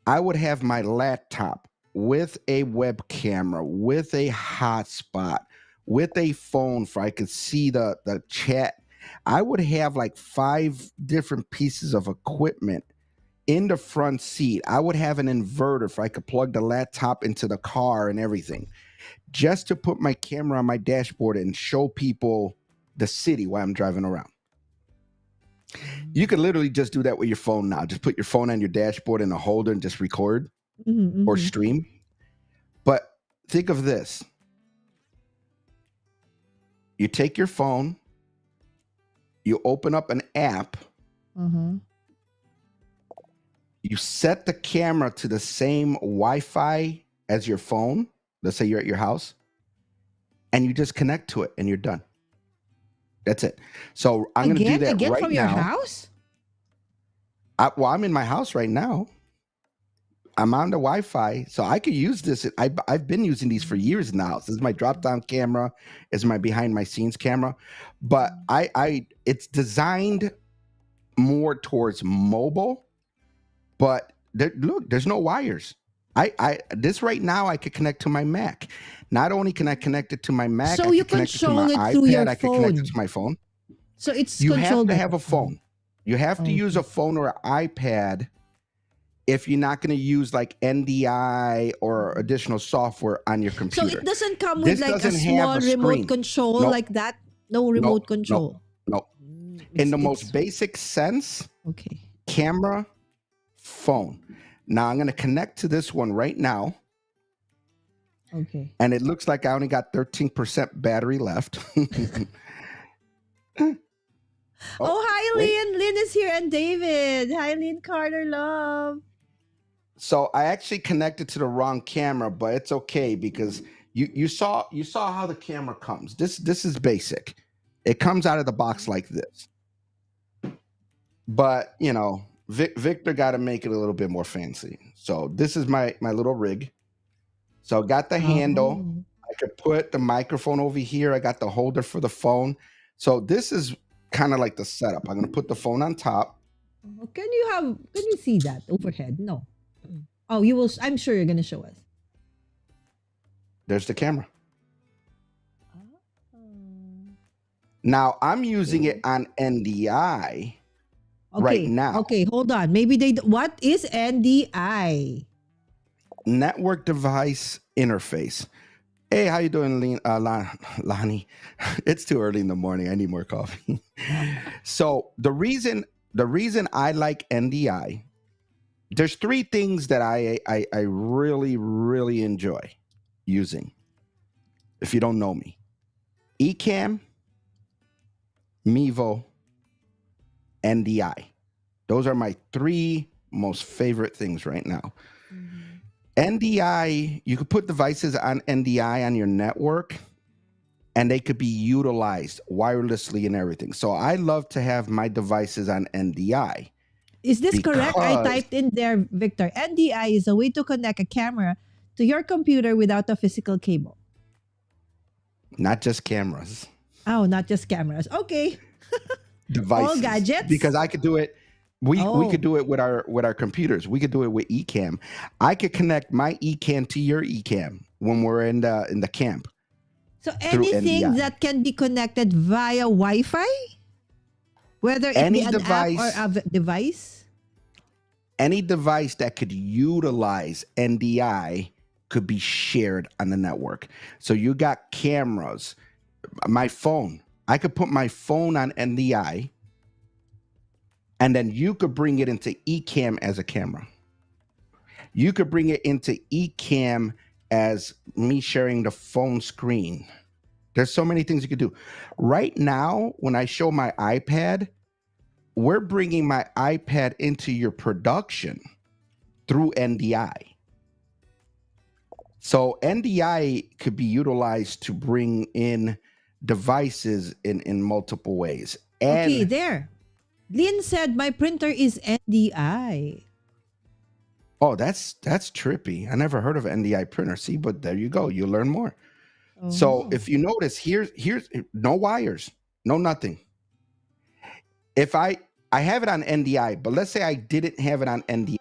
C: I would have my laptop with a web camera, with a hotspot, with a phone for I could see the chat. I would have like 5 different pieces of equipment in the front seat. I would have an inverter for I could plug the laptop into the car and everything, just to put my camera on my dashboard and show people the city while I'm driving around. You could literally just do that with your phone now. Just put your phone on your dashboard in a holder and just record
B: Mm-hmm,
C: or
B: mm-hmm.
C: stream. But think of this. You take your phone, you open up an app,
B: Uh-huh.
C: you set the camera to the same Wi-Fi as your phone. Let's say you're at your house, and you just connect to it and you're done. That's it. So I'm going to do that
B: Again
C: right
B: from your
C: now.
B: house?
C: I'm in my house right now. I'm on the Wi-Fi, so I could use this. I've been using these for years now. This is my drop-down camera. It's my behind-my-scenes camera, but it's designed more towards mobile. But look, there's no wires. This right now I could connect to my Mac. Not only can I connect it to my Mac,
B: So
C: I
B: you
C: could connect it to my
B: control it through your
C: iPad. I could connect it
B: phone.
C: to my phone.
B: So it's
C: You have
B: controlled
C: to
B: by
C: have a phone. You have to use a phone or an iPad if you're not going to use like NDI or additional software on your
B: So
C: computer.
B: it doesn't come with
C: This
B: like a
C: doesn't have
B: small
C: a
B: remote
C: screen.
B: control
C: Nope.
B: like that? No
C: No,
B: remote
C: no,
B: control.
C: no. In the most basic sense,
B: Okay.
C: camera, phone. Now I'm going to connect to this one right now.
B: Okay.
C: And it looks like I only got 13% battery left.
B: Oh, hi,
C: wait.
B: Lynn. Lynn is here and David. Hi, Lynn Carter, love.
C: So I actually connected to the wrong camera, but it's okay because you saw how the camera comes. This is basic. It comes out of the box like this. But you know, Victor got to make it a little bit more fancy. So this is my little rig. So I got the handle.
B: Oh.
C: I could put the microphone over here. I got the holder for the phone. So this is kind of like the setup. I'm gonna put the phone on top.
B: Can you see that overhead? No. Oh, you will. I'm sure you're gonna show us.
C: There's the camera. Now I'm using it on NDI right
B: Okay.
C: now.
B: Okay, hold on. Maybe what is NDI?
C: Network device interface. Hey, how you doing, Lonnie? It's too early in the morning. I need more coffee. So the reason I like NDI, there's three things that I really really enjoy using. If you don't know me, Ecamm, Mevo, NDI. Those are my three most favorite things right now.
B: Mhm.
C: NDI, you could put devices on NDI on your network and they could be utilized wirelessly and everything. So I love to have my devices on NDI
B: Is this correct? I
C: because
B: typed in there, Victor. NDI is a way to connect a camera to your computer without a physical cable.
C: not just cameras,
B: Oh, not just cameras. Okay. All
C: devices.
B: gadgets?
C: Because I could do it. We could
B: Oh.
C: do it with our computers. We could do it with Ecamm. I could connect my Ecamm to your Ecamm when we're in the camp
B: So
C: through
B: anything
C: NDI.
B: that can be connected via Wi-Fi, whether it be
C: Any
B: an app or
C: device,
B: a device.
C: any device that could utilize NDI could be shared on the network. So you got cameras, my phone. I could put my phone on NDI, and then you could bring it into Ecamm as a camera. You could bring it into Ecamm as me sharing the phone screen. There's so many things you could do. Right now, when I show my iPad, we're bringing my iPad into your production through NDI. So NDI could be utilized to bring in devices in multiple ways.
B: Okay,
C: And
B: there. Lynn said my printer is NDI.
C: oh, that's trippy. I never heard of NDI printer. See, but there you go. You learn more. So
B: Oh.
C: if you notice, here's no wires, no nothing. If I have it on NDI, but let's say I didn't have it on NDI.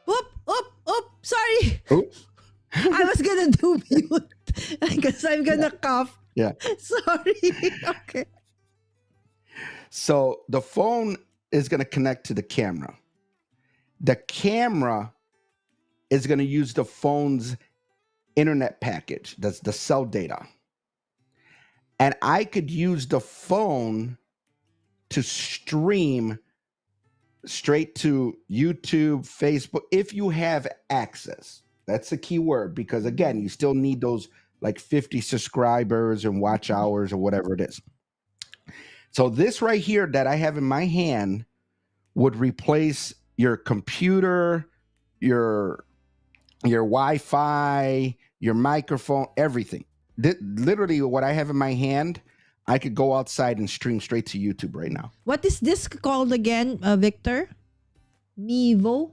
B: Oop, oop, oop. Sorry.
C: Oh,
B: I was gonna do mute because I'm
C: yeah,
B: gonna cough.
C: yeah.
B: Sorry. Okay.
C: So the phone is going to connect to the camera. The camera is going to use the phone's internet package. That's the cell data. And I could use the phone to stream straight to YouTube, Facebook, if you have access. That's the key word because, again, you still need those like 50 subscribers and watch hours or whatever it is. So this right here that I have in my hand would replace your computer, your Wi-Fi, your microphone, everything. Literally what I have in my hand, I could go outside and stream straight to YouTube right now.
B: What is this called again, Victor? Mevo?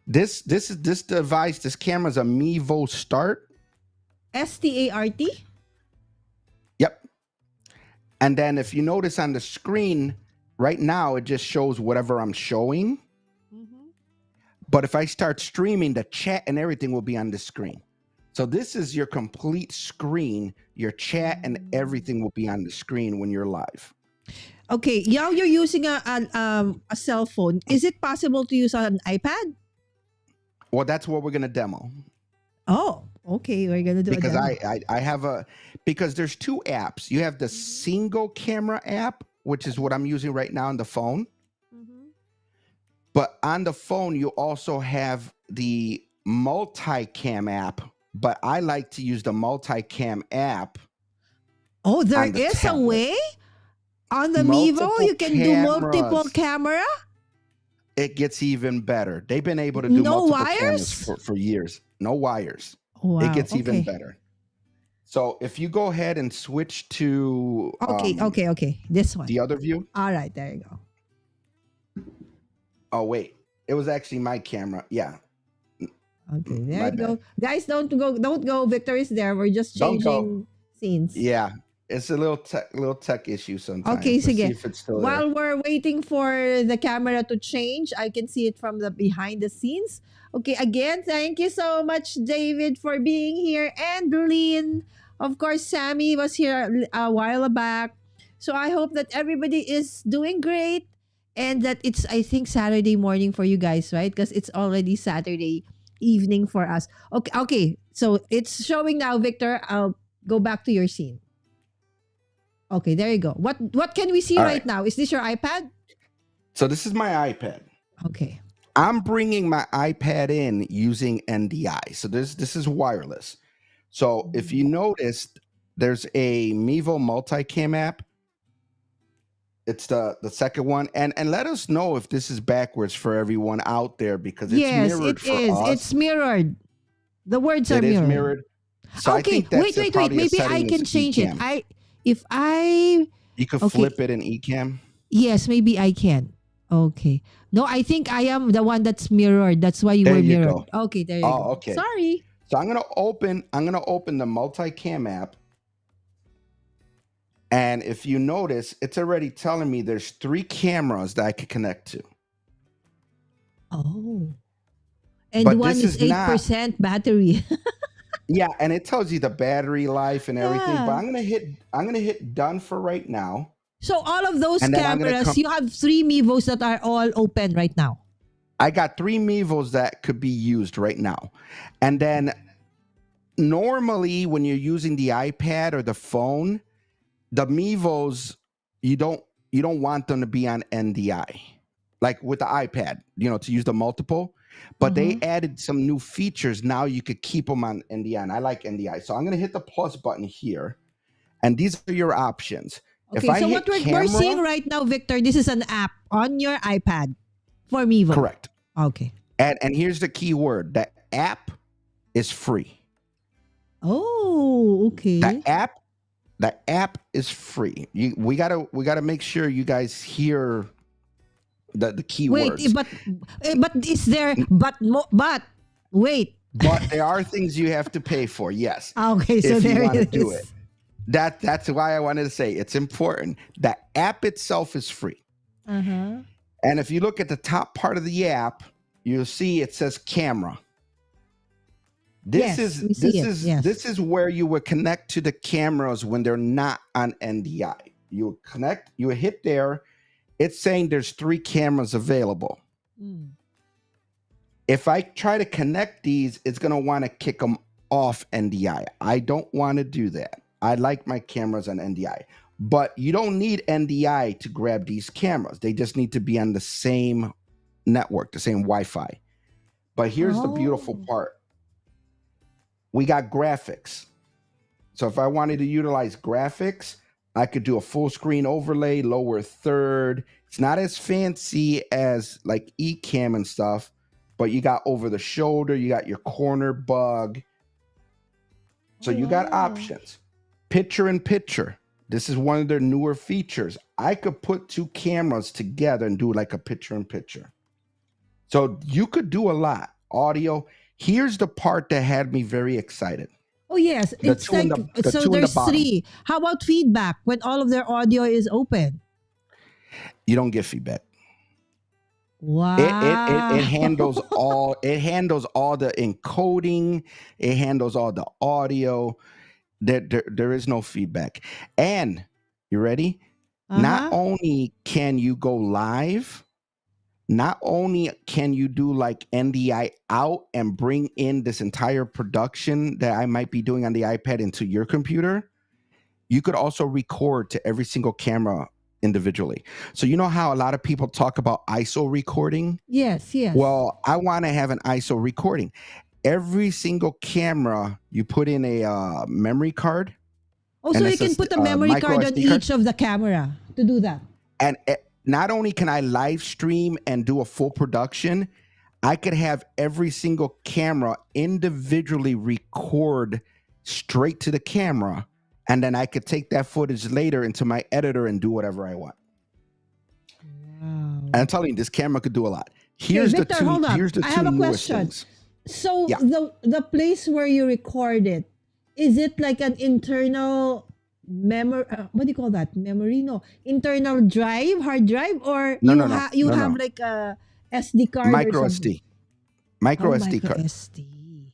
C: This device, this camera is a Mevo Start.
B: START?
C: Yep. And then if you notice on the screen right now, it just shows whatever I'm showing.
B: Mm-hmm.
C: But if I start streaming, the chat and everything will be on the screen. So this is your complete screen. Your chat and everything will be on the screen when you're live.
B: Okay, now you're using a cell phone. Is it possible to use an iPad?
C: Well, that's what we're gonna demo
B: Oh, okay. We're gonna do
C: because
B: a demo.
C: I have because there's two apps. You have the single camera app, which is what I'm using right now on the phone.
B: Mhm.
C: But on the phone, you also have the multicam app. But I like to use the multicam app
B: Oh, there
C: on the
B: is a
C: tablet.
B: way on the Mevo.
C: Multiple
B: You can do multiple
C: cameras.
B: camera.
C: It gets even better. They've been able to do
B: No
C: multiple cameras
B: wires.
C: for years. No wires.
B: Wow.
C: It gets even
B: Okay.
C: better. So if you go ahead and switch to
B: Okay. This one.
C: the other view.
B: All right. There you go.
C: Oh wait, it was actually my camera. Yeah,
B: Okay. There
C: my
B: you go.
C: bad.
B: Guys, don't go. Don't go. Victor is there. We're just
C: Don't go.
B: changing scenes.
C: Yeah, it's a little tech issue sometimes.
B: Okay,
C: Let's see
B: sige.
C: if it's still there.
B: While we're waiting for the camera to change, I can see it from the behind the scenes. Okay, again, thank you so much, David, for being here. And Lynn Of course, Sammy was here a while back. So I hope that everybody is doing great and that it's, I think, Saturday morning for you guys, right? Because it's already Saturday evening for us. Okay, okay. So it's showing now, Victor. I'll go back to your scene. Okay, there you go. What can we see
C: All
B: right
C: right.
B: now? Is this your iPad?
C: So this is my iPad.
B: Okay.
C: I'm bringing my iPad in using NDI. So this is wireless. So if you noticed, there's a Mevo multicam app. It's the second one. And let us know if this is backwards for everyone out there because it's
B: Yes,
C: mirrored
B: it
C: for
B: is.
C: us.
B: It's mirrored. The words are
C: It is
B: mirrored.
C: mirrored. So I
B: Okay,
C: think that's
B: wait.
C: probably a
B: Maybe I
C: setting is
B: can change it.
C: Ecamm.
B: If I,
C: You could
B: okay,
C: flip it in Ecamm.
B: yes, maybe I can. Okay. No, I think I am the one that's mirrored. That's why you
C: There
B: were
C: you
B: mirrored.
C: go.
B: Okay, there you
C: Oh,
B: go.
C: okay.
B: Sorry.
C: So I'm gonna open the multicam app. And if you notice, it's already telling me there's 3 cameras that I could connect to.
B: Oh. And
C: But
B: one
C: this
B: is
C: is not,
B: 8% battery.
C: yeah, and it tells you the battery life and everything. But
B: Yeah.
C: I'm gonna hit done for right now.
B: So all of those
C: And then I'm gonna
B: cameras,
C: come.
B: you have 3 Mevos that are all open right now.
C: I got 3 Mevos that could be used right now. And then normally when you're using the iPad or the phone, the Mevos, you don't want them to be on NDI. Like with the iPad, to use the multiple. But they
B: Mhm.
C: added some new features. Now you could keep them on NDI. And I like NDI. So I'm going to hit the plus button here. And these are your options. If
B: Okay,
C: I
B: so what
C: hit
B: we're seeing
C: camera,
B: right now, Victor, this is an app on your iPad for Mevo.
C: correct.
B: Okay.
C: And here's the key word. The app is free.
B: Oh, okay.
C: The app is free. We gotta make sure you guys hear the
B: Wait,
C: keywords.
B: but is there but wait.
C: But there are things you have to pay for, yes.
B: Okay, so
C: If you
B: there
C: want to
B: it
C: do
B: is.
C: it. That's why I wanted to say it's important. The app itself is free.
B: Uh-huh.
C: And if you look at the top part of the app, you'll see it says camera.
B: Yes, we see it, yes.
C: This is where you would connect to the cameras when they're not on NDI. You would connect, you would hit there. It's saying there's 3 cameras available.
B: Mm.
C: If I try to connect these, it's going to want to kick them off NDI. I don't want to do that. I like my cameras on NDI. But you don't need NDI to grab these cameras. They just need to be on the same network, the same Wi-Fi. But here's the beautiful part. We got graphics. So if I wanted to utilize graphics, I could do a full screen overlay, lower third. It's not as fancy as like Ecamm and stuff, but you got over the shoulder, you got your corner bug. So you got options. Picture in picture. This is one of their newer features. I could put 2 cameras together and do like a picture in picture. So you could do a lot. Audio. Here's the part that had me very excited.
B: Oh yes,
C: The
B: it's
C: two in
B: like
C: the
B: so
C: two in the
B: there's
C: bottom.
B: 3. How about feedback when all of their audio is open?
C: You don't get feedback.
B: Wow.
C: It handles all the encoding, it handles all the audio. There is no feedback. And you ready? Not only can you go live, not only can you do like NDI out and bring in this entire production that I might be doing on the iPad into your computer, you could also record to every single camera individually. So you know how a lot of people talk about ISO recording?
B: Yes, yes.
C: Well, I want to have an ISO recording. Every single camera, you put in a memory card.
B: Oh, so you can put a memory card on each of the camera to do that.
C: And not only can I live stream and do a full production, I could have every single camera individually record straight to the camera. And then I could take that footage later into my editor and do whatever I want.
B: Wow.
C: And I'm telling you, this camera could do a lot. Here's
B: Victor,
C: the two.
B: hold on.
C: Here's the
B: I
C: two
B: have a
C: newest
B: question.
C: things.
B: So
C: Yeah.
B: the place where you record it, is it like an internal memory? What do you call that? Memory? No, internal drive, hard drive, or
C: No,
B: you
C: no,
B: have
C: no.
B: like a SD card
C: Micro
B: or something?
C: SD. Micro SD
B: micro
C: card.
B: SD.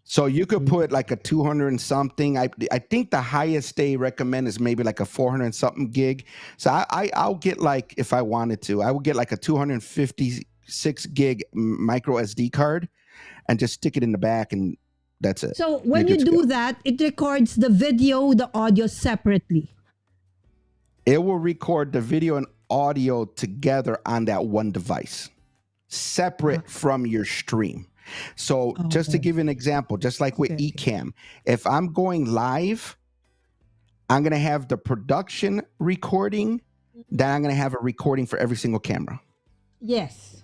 C: So you could put like a 200 and something. I think the highest they recommend is maybe like a 400 and something gig. So I'll get like, if I wanted to, I would get like a 256 gig micro SD card and just stick it in the back, and that's it.
B: So
C: You're
B: when you
C: good to
B: do
C: go.
B: that, it records the video, the audio separately.
C: It will record the video and audio together on that one device, separate from your stream. So just to give you an example, just like with Ecamm, if I'm going live, I'm going to have the production recording, then I'm going to have a recording for every single camera.
B: Yes.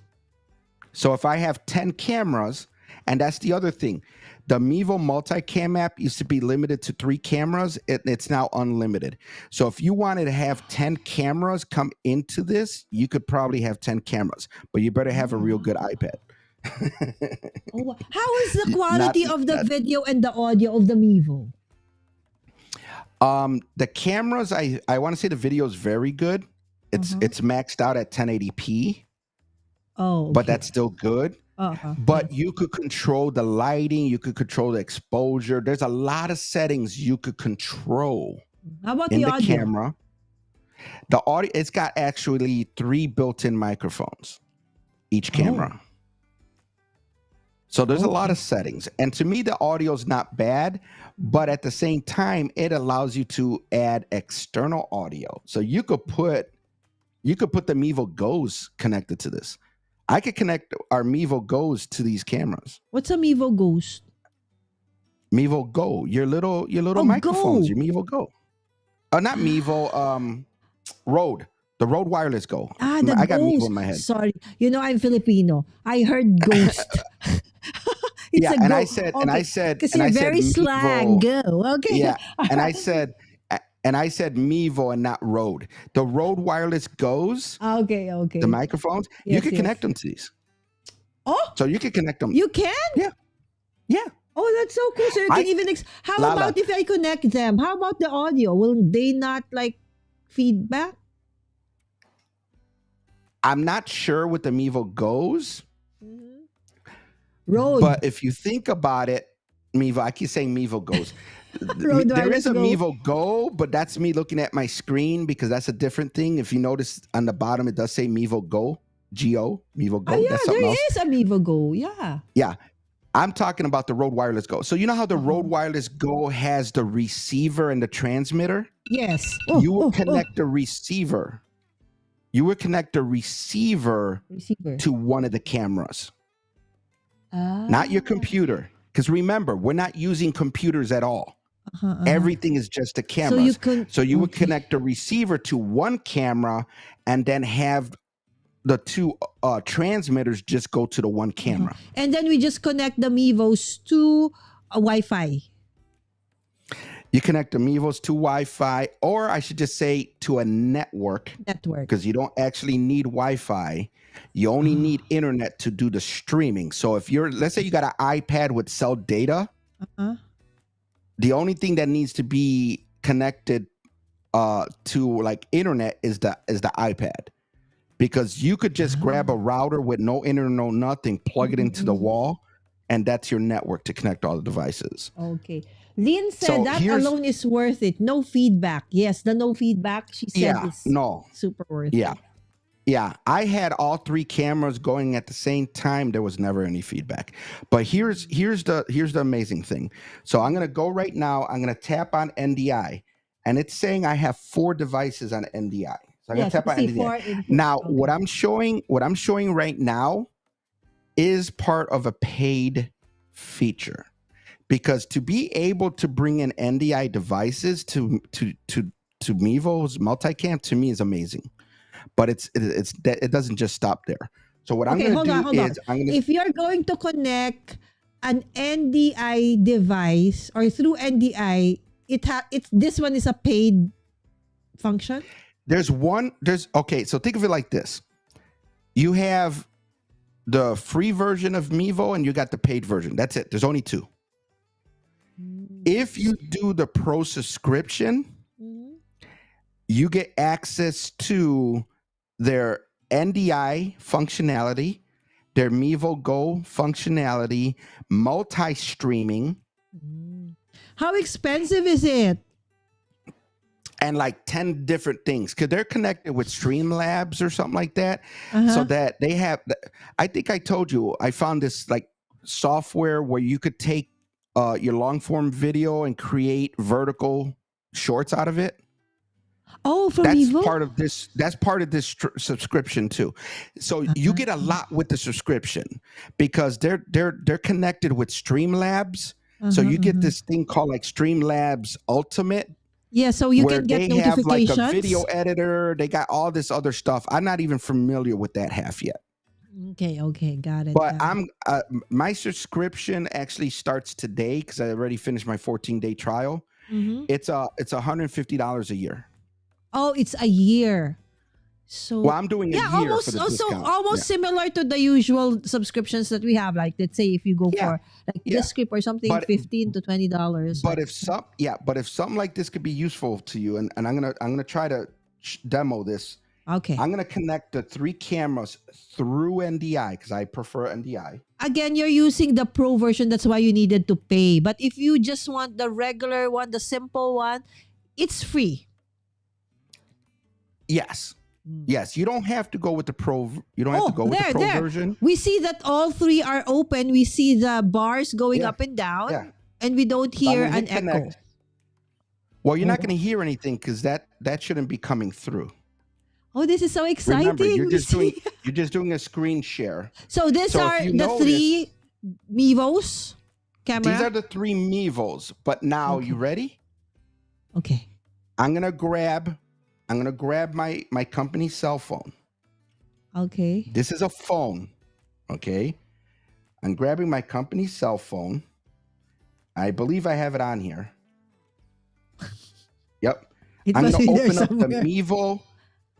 C: So if I have 10 cameras, and that's the other thing, the Mevo multicam app used to be limited to 3 cameras. It's now unlimited. So if you wanted to have 10 cameras come into this, you could probably have 10 cameras, but you better have a real good iPad.
B: How is the quality of the video and the audio of the Mevo?
C: The cameras, I want to say the video is very good. It's maxed out at 1080p.
B: Oh, okay.
C: But that's still good. But you could control the lighting, you could control the exposure. There's a lot of settings you could control.
B: How about
C: in
B: the audio?
C: Camera. The audio, it's got actually 3 built-in microphones each camera. So there's a lot of settings. And to me, the audio is not bad, but at the same time, it allows you to add external audio. So you could put the Mevo Go's connected to this. I could connect our Mevo Go's to these cameras.
B: What's a Mevo Ghost?
C: Mevo Go, your little microphones, your Mevo Go. Not Mevo, Rode. The Rode Wireless Go.
B: I got Mevo in my head. Sorry. You know, I'm Filipino. I heard ghost.
C: Yeah, and I said,
B: because you're very slang. Go. Okay.
C: Yeah, and I said Mevo and not Rode. The Rode Wireless Goes.
B: Okay.
C: The microphones.
B: Yes,
C: you can connect them to these.
B: Oh.
C: So you can connect them.
B: You can?
C: Yeah.
B: Oh, that's so cool. So you can even. How about if I connect them? How about the audio? Will they not like feedback?
C: I'm not sure with the Mevo Goes.
B: Rode.
C: But if you think about it, Mevo, I keep saying Mevo Goes. There is a Mevo Go, but that's me looking at my screen because that's a different thing. If you notice on the bottom, it does say Mevo Go, G-O, Mevo Go.
B: Oh, yeah,
C: that's something else.
B: There is a Mevo Go, yeah.
C: Yeah. I'm talking about the Rode Wireless Go. So you know how the Rode Wireless Go has the receiver and the transmitter?
B: Yes.
C: You will connect the receiver. You would connect the receiver to one of the cameras. Not your computer. Because remember, we're not using computers at all. Everything is just a camera. So you would connect the receiver to one camera and then have the 2 transmitters just go to the one camera.
B: And then we just connect the Mevos to a Wi-Fi.
C: You connect the Mevos to Wi-Fi, or I should just say to a network. Because you don't actually need Wi-Fi. You only need internet to do the streaming. So if let's say you got an iPad with cell data, the only thing that needs to be connected to like internet is the iPad. Because you could just grab a router with no internet, no nothing, plug it into the wall, and that's your network to connect all the devices.
B: Okay. Lynn said that alone is worth it. No feedback. Yes, the no feedback, she said is super worth it.
C: Yeah, I had all 3 cameras going at the same time. There was never any feedback. But here's the amazing thing. So I'm going to go right now. I'm going to tap on NDI, and it's saying I have 4 devices on NDI. So I'm going to tap on NDI. Now, what I'm showing right now is part of a paid feature. Because to be able to bring in NDI devices to Mevo's multicam, to me is amazing. But it doesn't just stop there. So what I'm going to do is
B: if you're going to connect an NDI device or through NDI, this one is a paid function.
C: Okay. So think of it like this: you have the free version of Mevo and you got the paid version. That's it. There's only 2. If you do the pro subscription, you get access to their NDI functionality their Mevo Go functionality, multi-streaming,
B: How expensive is it?
C: and like 10 different things, because they're connected with Streamlabs or something like that. So that they have, I think I told you, I found this like software where you could take your long form video and create vertical shorts out of it.
B: Oh, from
C: That's
B: Evo?
C: part of this. That's part of this subscription too. So you get a lot with the subscription because they're connected with Streamlabs. So you get this thing called like Streamlabs Ultimate.
B: Yeah, so you
C: where
B: can get
C: they have like
B: notifications.
C: a video editor. They got all this other stuff. I'm not even familiar with that half yet.
B: Okay, got it.
C: But
B: got it.
C: my subscription actually starts today because I already finished my 14-day trial. It's $150 a year.
B: Oh, it's a year. So
C: Well, I'm doing a year
B: almost
C: for the
B: also
C: discount.
B: almost similar to the usual subscriptions that we have. Like let's say if you go for like this script or something, $15 to $20.
C: But if something like this could be useful to you, and I'm gonna try to demo this.
B: Okay.
C: I'm gonna connect the 3 cameras through NDI because I prefer NDI.
B: Again, you're using the pro version. That's why you needed to pay. But if you just want the regular one, the simple one, it's free.
C: Yes. Yes, you don't have to go with the pro. You don't have to go with the pro version.
B: We see that all 3 are open. We see the bars going up and down, and we don't hear an echo.
C: Well, you're not going to hear anything because that shouldn't be coming through.
B: Oh, this is so exciting!
C: Remember, you're just doing a screen share.
B: So these are the 3 Mevos camera.
C: These are the 3 Mevos. But now, you ready?
B: Okay.
C: I'm gonna grab my company cell phone.
B: Okay.
C: This is a phone. Okay. I'm grabbing my company cell phone. I believe I have it on here. Yep. I'm gonna open up the Mevo.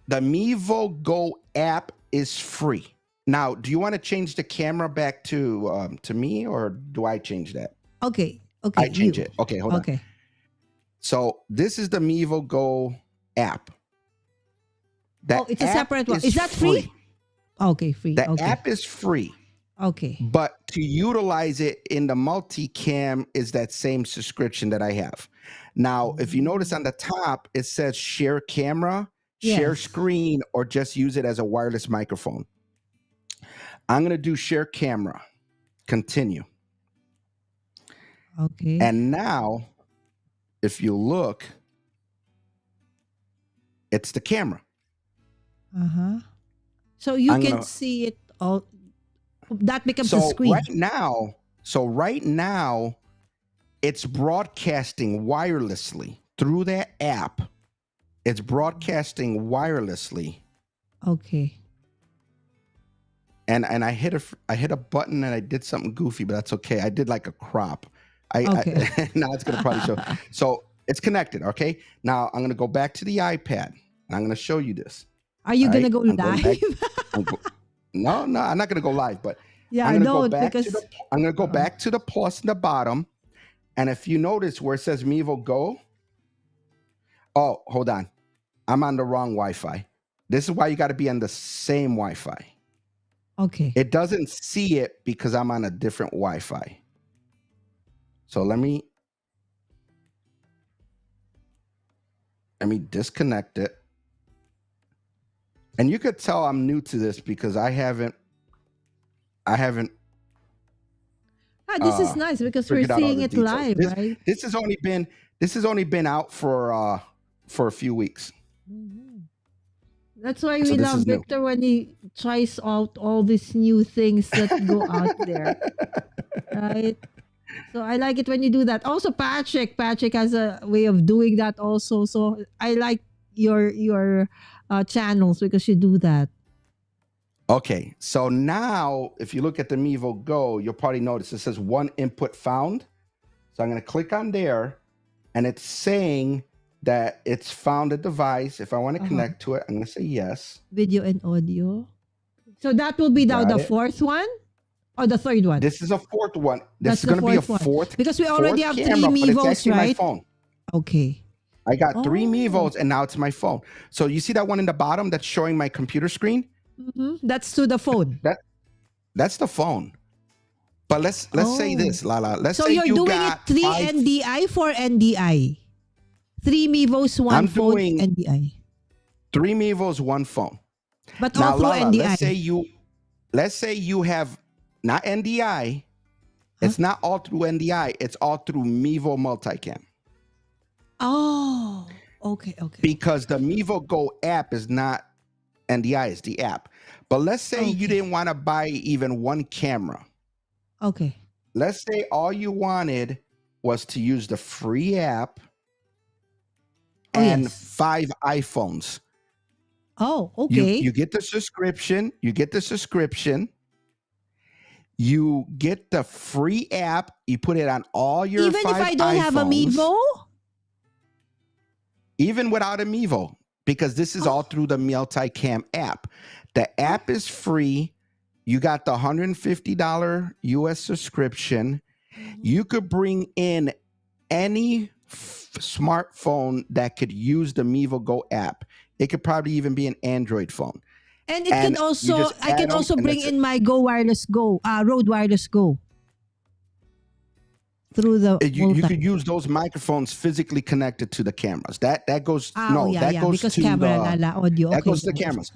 C: The Mevo Go app is free. Now, do you want to change the camera back to me, or do I change that?
B: Okay.
C: I change it. Okay, hold on. So this is the Mevo Go app.
B: It's a separate one. Is that free? Okay, free.
C: The app is free.
B: Okay.
C: But to utilize it in the multicam is that same subscription that I have. Now, if you notice on the top, it says share camera, share screen, or just use it as a wireless microphone. I'm going to do share camera. Continue.
B: Okay.
C: And now, if you look, it's the camera.
B: So you can see it all. That becomes the screen.
C: Right now, it's broadcasting wirelessly through that app. It's broadcasting wirelessly.
B: Okay.
C: And I hit a button and I did something goofy, but that's okay. I did like a crop. Now it's gonna probably show. So it's connected. Okay. Now I'm gonna go back to the iPad and I'm gonna show you this.
B: Are you gonna go live?
C: No, I'm not gonna go live. But
B: I'm gonna
C: go back to the plus in the bottom, and if you notice where it says Mevo Go. Oh, hold on. I'm on the wrong Wi-Fi. This is why you got to be on the same Wi-Fi.
B: Okay.
C: It doesn't see it because I'm on a different Wi-Fi. So let me disconnect it. And you could tell I'm new to this because I haven't.
B: This is nice because we're seeing it live, right?
C: This has only been out for a few weeks.
B: That's why we love Victor when he tries out all these new things that go out there, right? So I like it when you do that. Also, Patrick has a way of doing that also. So I like your channels because you do that.
C: Okay, so now if you look at the Mevo Go, you'll probably notice it says 1 input found. So I'm going to click on there, and it's saying that it's found a device. If I want to connect to it, I'm going to say yes.
B: Video and audio. So that will be now the 4th one or the 3rd one?
C: This is a 4th one. This is going to be a 4th.
B: Because we already have
C: camera,
B: 3 Mevos,
C: it's
B: right?
C: My phone.
B: Okay.
C: I got 3 Mevos, and now it's my phone. So you see that one in the bottom that's showing my computer screen?
B: That's to the phone.
C: That's the phone. But let's say this, Lala. Let's
B: So
C: say
B: you're
C: you
B: doing it
C: got
B: 3
C: five.
B: NDI, 4 NDI. 3 Mevos, 1
C: I'm
B: phone
C: doing
B: NDI.
C: 3 Mevos, 1 phone.
B: But all
C: Now,
B: through
C: Lala,
B: NDI.
C: let's say you have not NDI.
B: Huh?
C: It's not all through NDI. It's all through Mevo Multicam.
B: Oh, okay.
C: Because the Mevo Go app is not NDI, it's the app. But let's say you
B: Okay.
C: didn't want to buy even one camera.
B: Okay.
C: Let's say all you wanted was to use the free app and
B: yes.
C: 5 iPhones.
B: Oh, okay.
C: You get the subscription. You get the free app. You put it on all your
B: Even
C: 5
B: if I don't
C: iPhones,
B: have a Mevo?
C: even without a Mevo, because this is all through the Multicam app. The app is free. You got the $150 US subscription. You could bring in any smartphone that could use the Mevo Go app. It could probably even be an Android phone.
B: And it can also, I can also bring in my Rode Wireless Go through the
C: you could use those microphones physically connected to the cameras. That goes goes
B: because
C: to
B: camera
C: the
B: nala audio.
C: that
B: Okay,
C: goes to the cameras.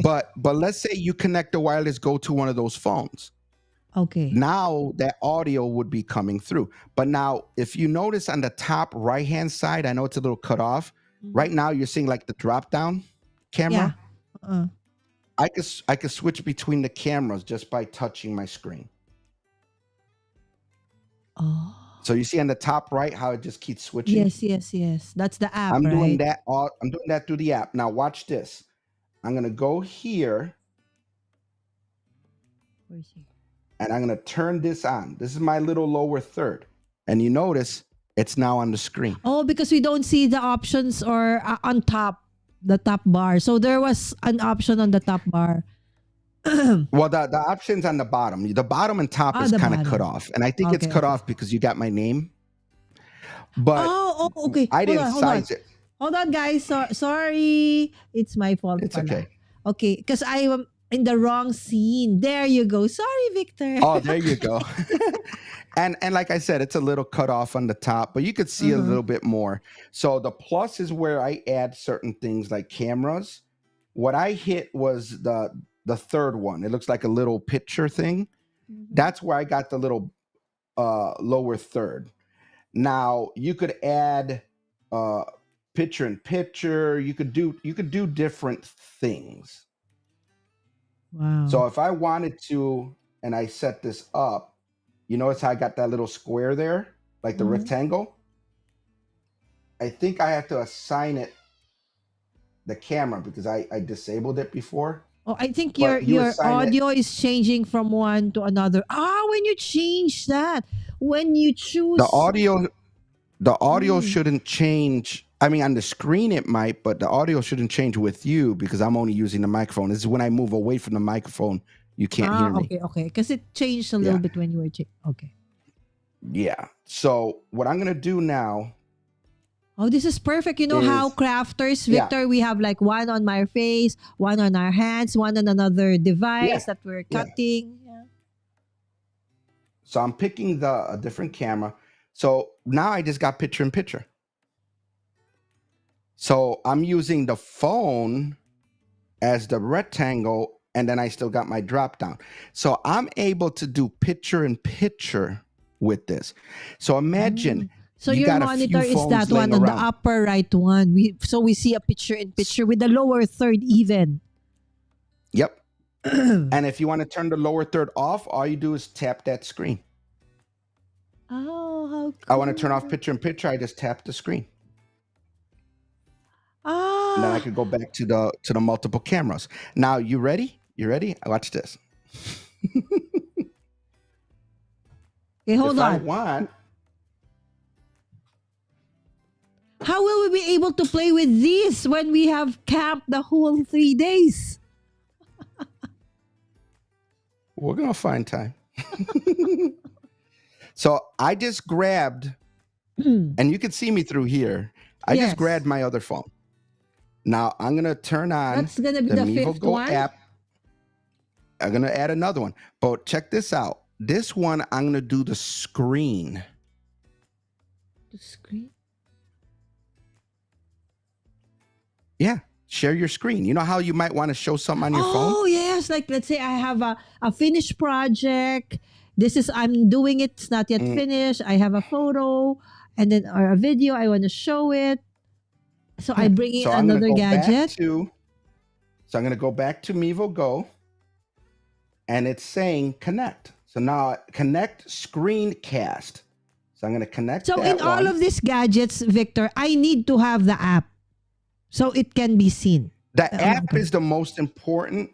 C: But let's say you connect the wireless Go to one of those phones.
B: Okay.
C: Now that audio would be coming through. But now if you notice on the top right hand side, I know it's a little cut off. Right now you're seeing like the drop down camera.
B: Yeah.
C: I could switch between the cameras just by touching my screen.
B: Oh.
C: So you see on the top right how it just keeps switching?
B: Yes. That's the app,
C: I'm
B: right?
C: doing that through the app. Now watch this. I'm going to go here.
B: Where's he?
C: And I'm going to turn this on. This is my little lower third. And you notice it's now on the screen.
B: Oh, because we don't see the options or on top, the top bar. So there was an option on the top bar.
C: Well, the option's on the bottom. The bottom and top is kind of cut off. And I think it's cut off because you got my name. But
B: okay.
C: I didn't size it.
B: Hold on, guys. Sorry. It's my fault.
C: It's okay.
B: Okay, because I am in the wrong scene. There you go. Sorry, Victor.
C: Oh, there you go. And like I said, it's a little cut off on the top, but you could see a little bit more. So the plus is where I add certain things like cameras. What I hit was the third one. It looks like a little picture thing. That's where I got the little lower third. Now you could add picture in picture. You could do different things.
B: Wow.
C: So if I wanted to, and I set this up, you notice how I got that little square there, like the rectangle? I think I have to assign it the camera because I disabled it before.
B: Oh, I think your audio is changing from one to another. When you change that, when you choose
C: the audio shouldn't change. I mean, on the screen it might, but the audio shouldn't change with you because I'm only using the microphone. This is when I move away from the microphone, you can't hear me.
B: Okay. Because it changed a little bit when you were okay.
C: Yeah. So what I'm gonna do now.
B: Oh, this is perfect. You know how crafters, Victor, we have like one on my face, one on our hands, one on another device that we're cutting. Yeah.
C: So I'm picking a different camera. So now I just got picture in picture. So I'm using the phone as the rectangle, and then I still got my drop down. So I'm able to do picture in picture with this. So imagine.
B: So your monitor is that one on the upper right one. We see a picture in picture with the lower third even.
C: Yep. And if you want to turn the lower third off, all you do is tap that screen.
B: Oh, how cool.
C: I want to turn off picture in picture. I just tap the screen. And then I could go back to the multiple cameras. Now, you ready? You ready? Watch this.
B: Okay, hold on.
C: I want.
B: How will we be able to play with this when we have camped the whole 3 days?
C: We're going to find time. So I just grabbed, and you can see me through here. I just grabbed my other phone. Now I'm going to turn on
B: That's gonna be
C: the
B: the
C: Mevo
B: fifth
C: Go
B: one?
C: app. I'm gonna add another one. But check this out. This one, I'm gonna do the screen.
B: The screen.
C: Yeah, share your screen. You know how you might want to show something on your phone?
B: Oh yes, like let's say I have a finished project. I'm doing it. It's not yet
C: Mm,
B: finished. I have a photo and then or a video. I want to show it. So I
C: yeah.
B: bring in
C: So I'm gonna
B: another
C: go back
B: gadget.
C: to. So I'm gonna go back to Mevo Go, and it's saying connect. So now connect screencast. So I'm gonna connect
B: So in
C: that
B: all
C: one.
B: of these gadgets, Victor, I need to have the app so it can be seen.
C: The app
B: Okay.
C: is the most important,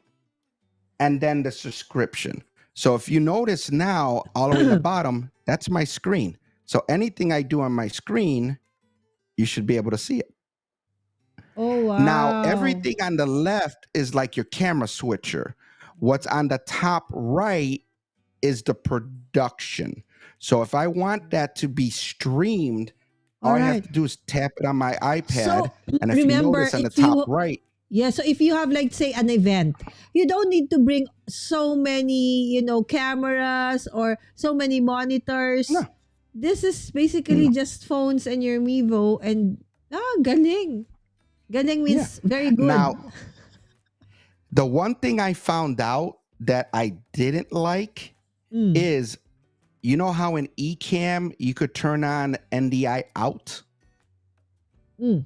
C: and then the subscription. So if you notice now, all the way in the bottom, that's my screen. So anything I do on my screen, you should be able to see it.
B: Oh
C: Now,
B: wow.
C: everything on the left is like your camera switcher. What's on the top right is the production. So if I want that to be streamed, all
B: All
C: I have
B: right.
C: to do is tap it on my iPad.
B: So
C: And if you
B: remember,
C: notice on the
B: if
C: top
B: you
C: right,
B: yeah, so if you have like say an event, you don't need to bring so many, cameras or so many monitors.
C: no,
B: This is basically
C: no,
B: just phones and your Mevo and galing. Galing
C: yeah.
B: means very good.
C: Now, the one thing I found out that I didn't like
B: Mm.
C: is, you know how in Ecamm you could turn on NDI out?
B: Mm.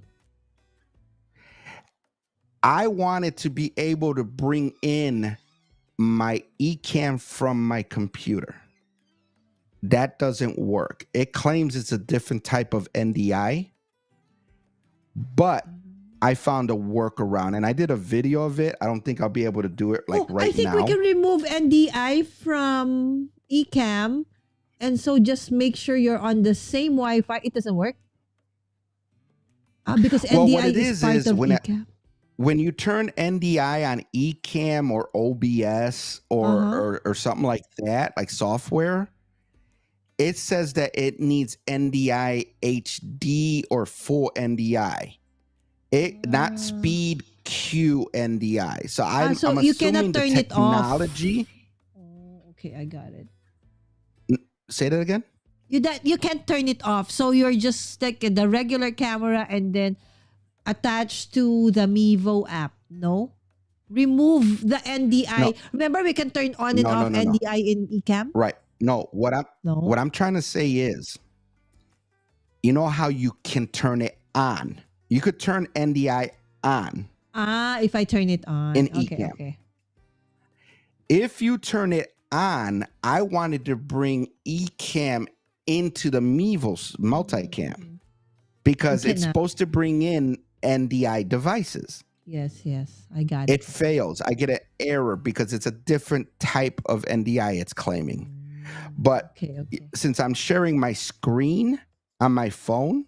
C: I wanted to be able to bring in my Ecamm from my computer. That doesn't work. It claims it's a different type of NDI, but I found a workaround and I did a video of it. I don't think I'll be able to do it like
B: I
C: right
B: think we
C: now.
B: can remove NDI from Ecamm, and so just make sure you're on the same Wi-Fi. It doesn't work. Because
C: Well,
B: NDI
C: what it
B: is part
C: is
B: of Ecamm.
C: when you turn NDI on Ecamm or OBS or,
B: Uh-huh.
C: or something like that, like software, it says that it needs NDI HD or full NDI. It not speed Q NDI. So
B: So
C: I'm
B: you cannot
C: assuming the
B: turn it off.
C: technology.
B: Oh, okay, I got it.
C: Say that again.
B: You can't turn it off. So you're just like the regular camera and then attached to the Mevo app. No? Remove the NDI.
C: No,
B: Remember we can turn on and off
C: no.
B: NDI in Ecamm?
C: Right. No,
B: No.
C: what I'm trying to say is, you know how you can turn it on. You could turn NDI on
B: If I turn it on.
C: in
B: Okay,
C: Ecamm.
B: okay.
C: If you turn it on, I wanted to bring Ecamm into the Mevo's multicam because
B: You
C: it's
B: cannot.
C: supposed to bring in NDI devices.
B: Yes, I got
C: It
B: it.
C: fails. I get an error because it's a different type of NDI it's claiming. But
B: Okay.
C: since I'm sharing my screen on my phone,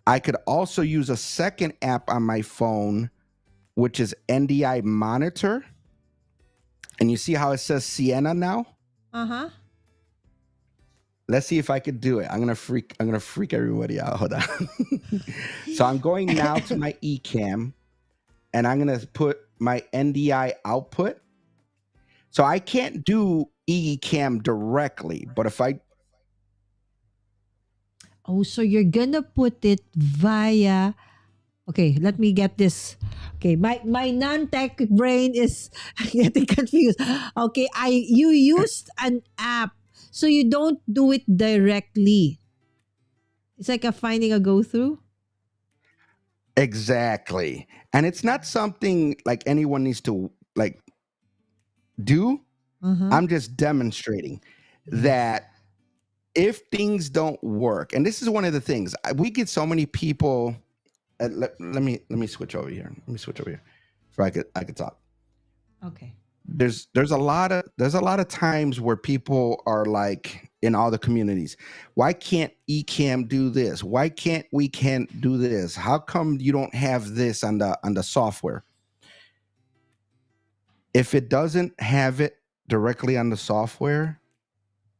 C: I could also use a second app on my phone, which is NDI Monitor. And you see how it says Sienna now?
B: Uh-huh.
C: Let's see if I could do it. I'm gonna freak everybody out. Hold on. So I'm going now to my Ecamm and I'm gonna put my NDI output. So I can't do Ecamm directly, but if I
B: Oh, so you're gonna put it via. Okay, let me get this. Okay, my non-tech brain is getting confused. Okay, you used an app, so you don't do it directly. It's like finding a go-through.
C: exactly, and it's not something like anyone needs to like do.
B: Uh-huh.
C: I'm just demonstrating that if things don't work, and this is one of the things we get so many people. Let me switch over here. Let me switch over here, so I could talk.
B: Okay.
C: There's a lot of times where people are like in all the communities, why can't Ecamm do this? Why can't do this? How come you don't have this on the software? If it doesn't have it directly on the software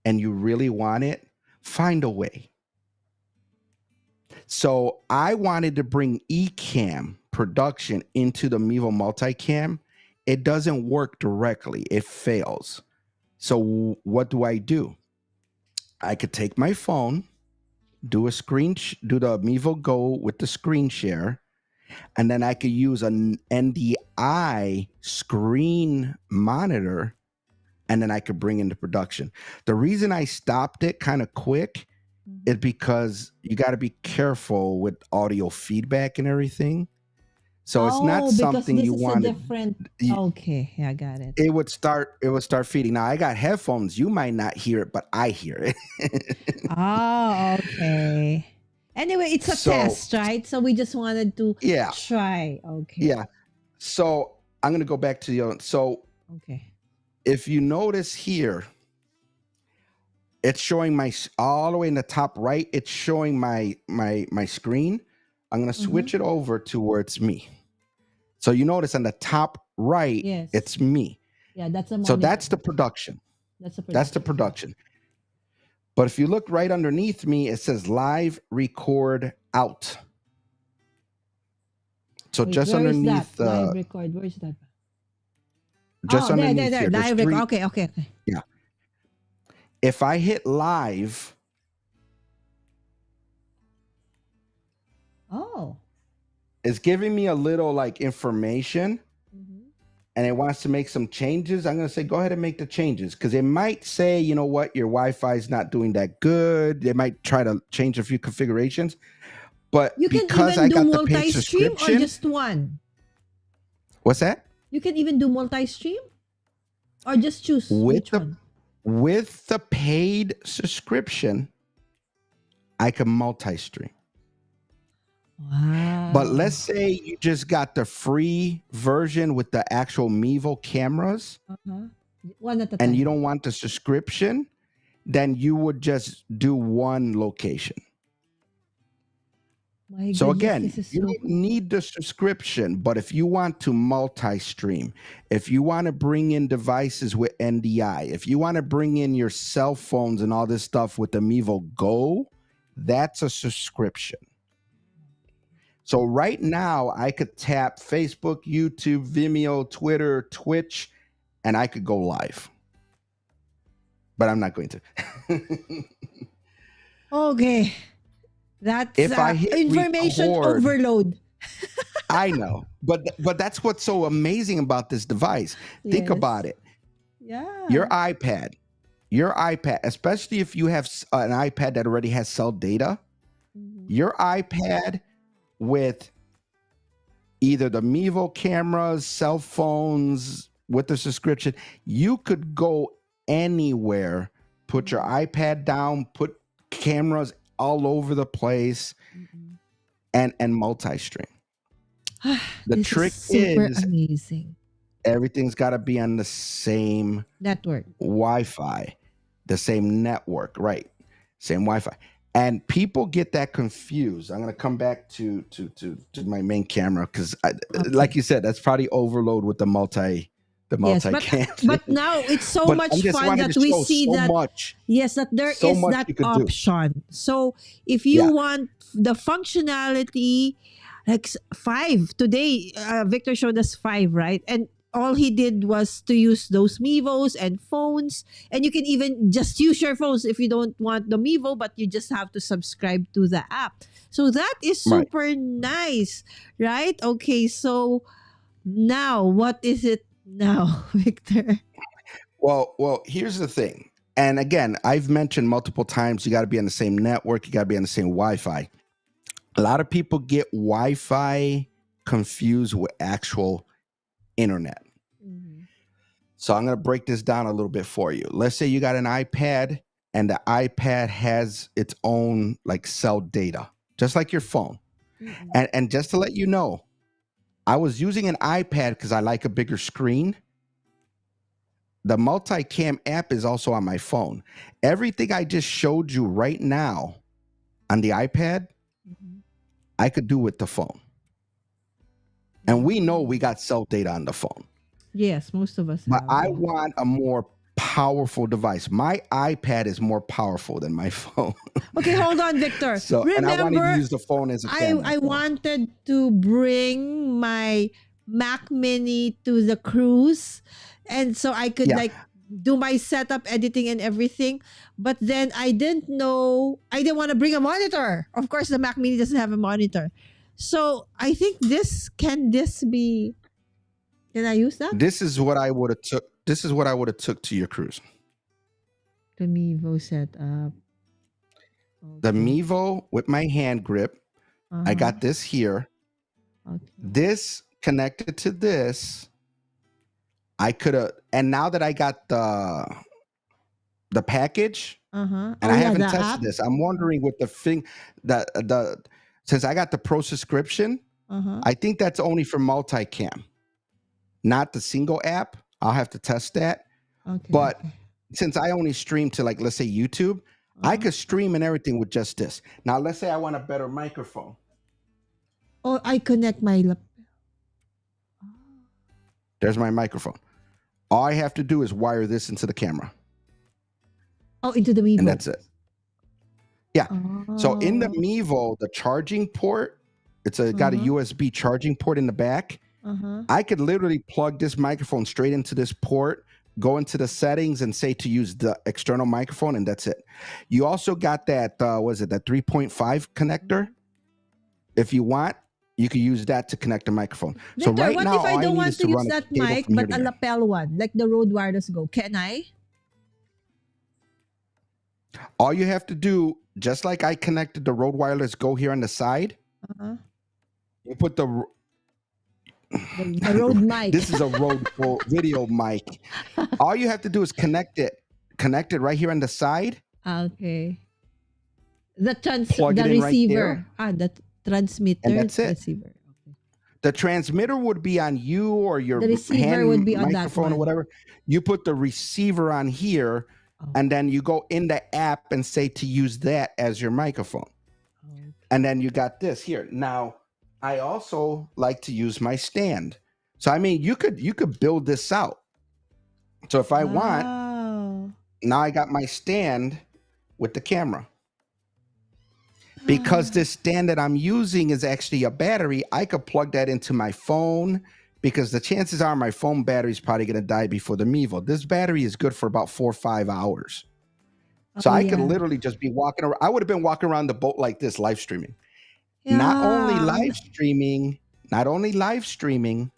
C: and you really want it, find a way. So I wanted to bring Ecamm production into the Mevo multicam it doesn't work directly. It fails. So what do? I could take my phone, do do the Mevo Go with the screen share, and then I could use an NDI screen monitor, and then I could bring into production. The reason I stopped it kind of quick is because you got to be careful with audio feedback and everything. So it's not
B: because
C: something
B: this
C: you
B: is a
C: want to.
B: different. Okay, yeah, I got it.
C: It would start feeding. Now I got headphones. You might not hear it, but I hear it.
B: Oh, okay. Anyway, it's a test, right? So we just wanted to try. Okay.
C: Yeah. So I'm gonna go back to the. So
B: okay.
C: If you notice here, it's showing all the way in the top right. It's showing my screen. I'm gonna switch it over to where it's me. So you notice on the top right, it's me.
B: Yeah, that's a monitor.
C: So that's the production. That's the production. But if you look right underneath me, it says live record out. So just underneath
B: live record, where's that?
C: Just underneath
B: there.
C: Here.
B: Live record. Okay.
C: Yeah. If I hit live.
B: Oh.
C: It's giving me a little like information. And it wants to make some changes. I'm going to say, go ahead and make the changes, because it might say, you know what, your Wi-Fi is not doing that good. They might try to change a few configurations. But
B: you can
C: because
B: even
C: I
B: do
C: got the paid
B: multi-stream
C: subscription,
B: or just one?
C: What's that?
B: You can even do multi-stream or just choose which one?
C: With the paid subscription, I can multi-stream.
B: Wow.
C: But let's say you just got the free version with the actual Mevo cameras,
B: one at a time,
C: and you don't want the subscription, then you would just do one location. So again, you don't need the subscription, but if you want to multi-stream, if you want to bring in devices with NDI, if you want to bring in your cell phones and all this stuff with the Mevo Go, that's a subscription. So right now, I could tap Facebook, YouTube, Vimeo, Twitter, Twitch, and I could go live. But I'm not going to.
B: Okay. That's
C: if I hit
B: information
C: record,
B: overload.
C: I know. But that's what's so amazing about this device. Think about it.
B: Yeah.
C: Your iPad, especially if you have an iPad that already has cell data, your iPad with either the Mevo cameras, cell phones, with the subscription, you could go anywhere, put your iPad down, put cameras all over the place, and multi-stream. The trick is
B: amazing.
C: Everything's got to be on the same
B: network,
C: Wi-Fi, the same network, right? Same Wi-Fi. And people get that confused. I'm going to come back to my main camera because, like you said, that's probably overload with the multi cam.
B: But now it's so much fun that we see that that there is that option. So if you want the functionality, like 5 today, Victor showed us 5, right? And all he did was to use those Mevos and phones. And you can even just use your phones if you don't want the Mevo, but you just have to subscribe to the app. So that is super nice, right? Okay, so now what is it now, Victor?
C: Well, here's the thing. And again, I've mentioned multiple times, you got to be on the same network. You got to be on the same Wi-Fi. A lot of people get Wi-Fi confused with actual internet. So I'm going to break this down a little bit for you. Let's say you got an iPad and the iPad has its own like cell data, just like your phone. And just to let you know, I was using an iPad because I like a bigger screen. The multicam app is also on my phone. Everything I just showed you right now on the iPad, I could do with the phone. And we know we got cell data on the phone.
B: Yes, most of us
C: But
B: have.
C: I want a more powerful device. My iPad is more powerful than my phone.
B: Okay, hold on, Victor.
C: So,
B: remember,
C: and I wanted to use the phone as a camera.
B: I wanted to bring my Mac Mini to the cruise, and so I could
C: Yeah.
B: like do my setup, editing, and everything. But then I didn't know. I didn't want to bring a monitor. Of course, the Mac Mini doesn't have a monitor. So I think this can this be? Can I use that?
C: This is what I would have took. This is what I would have took to your cruise.
B: The Mevo setup.
C: The
B: Okay.
C: Mevo with my hand grip. I got this here.
B: Okay.
C: This connected to this. I could have, and now that I got the package, and I haven't
B: the
C: tested
B: app.
C: this, I'm wondering with the thing that since I got the pro subscription, I think that's only for multicam, not the single app. I'll have to test that.
B: Okay.
C: But since I only stream to, like, let's say YouTube, I could stream and everything with just this. Now, let's say I want a better microphone.
B: Oh, I connect my
C: There's my microphone. All I have to do is wire this into the camera.
B: Oh, into the Mevo.
C: And that's it. Yeah. So in the
B: Oh.
C: Mevo, the charging port, it's got a USB charging port in the back. I could literally plug this microphone straight into this port, go into the settings and say to use the external microphone, and that's it. You also got that, that 3.5 connector? If you want, you can use that to connect the microphone.
B: Victor,
C: so right
B: what
C: now,
B: if I
C: all
B: don't
C: need
B: want
C: is
B: to use
C: run a
B: that
C: cable
B: mic,
C: from here
B: but
C: to
B: a
C: here.
B: lapel one, like the Rode Wireless Go? Can I?
C: All you have to do, just like I connected the Rode Wireless Go here on the side, you put the
B: Rode mic.
C: This is a Rode Go video mic. All you have to do is connect it right here on the side.
B: Okay. The
C: Plug it in right
B: receiver.
C: there.
B: The transmitter.
C: And that's it.
B: Receiver. Okay.
C: The transmitter would be on you, or your
B: The receiver
C: hand
B: would be on that
C: microphone or
B: one.
C: whatever. You put the receiver on here, and then you go in the app and say to use that as your microphone. And then you got this here. Now, I also like to use my stand. So I mean, you could build this out. So if I want, now I got my stand with the camera. Because this stand that I'm using is actually a battery, I could plug that into my phone, because the chances are my phone battery is probably going to die before the Mevo. This battery is good for about 4 or 5 hours. So I could literally just be walking around. I would have been walking around the boat like this, live streaming. Not only live streaming,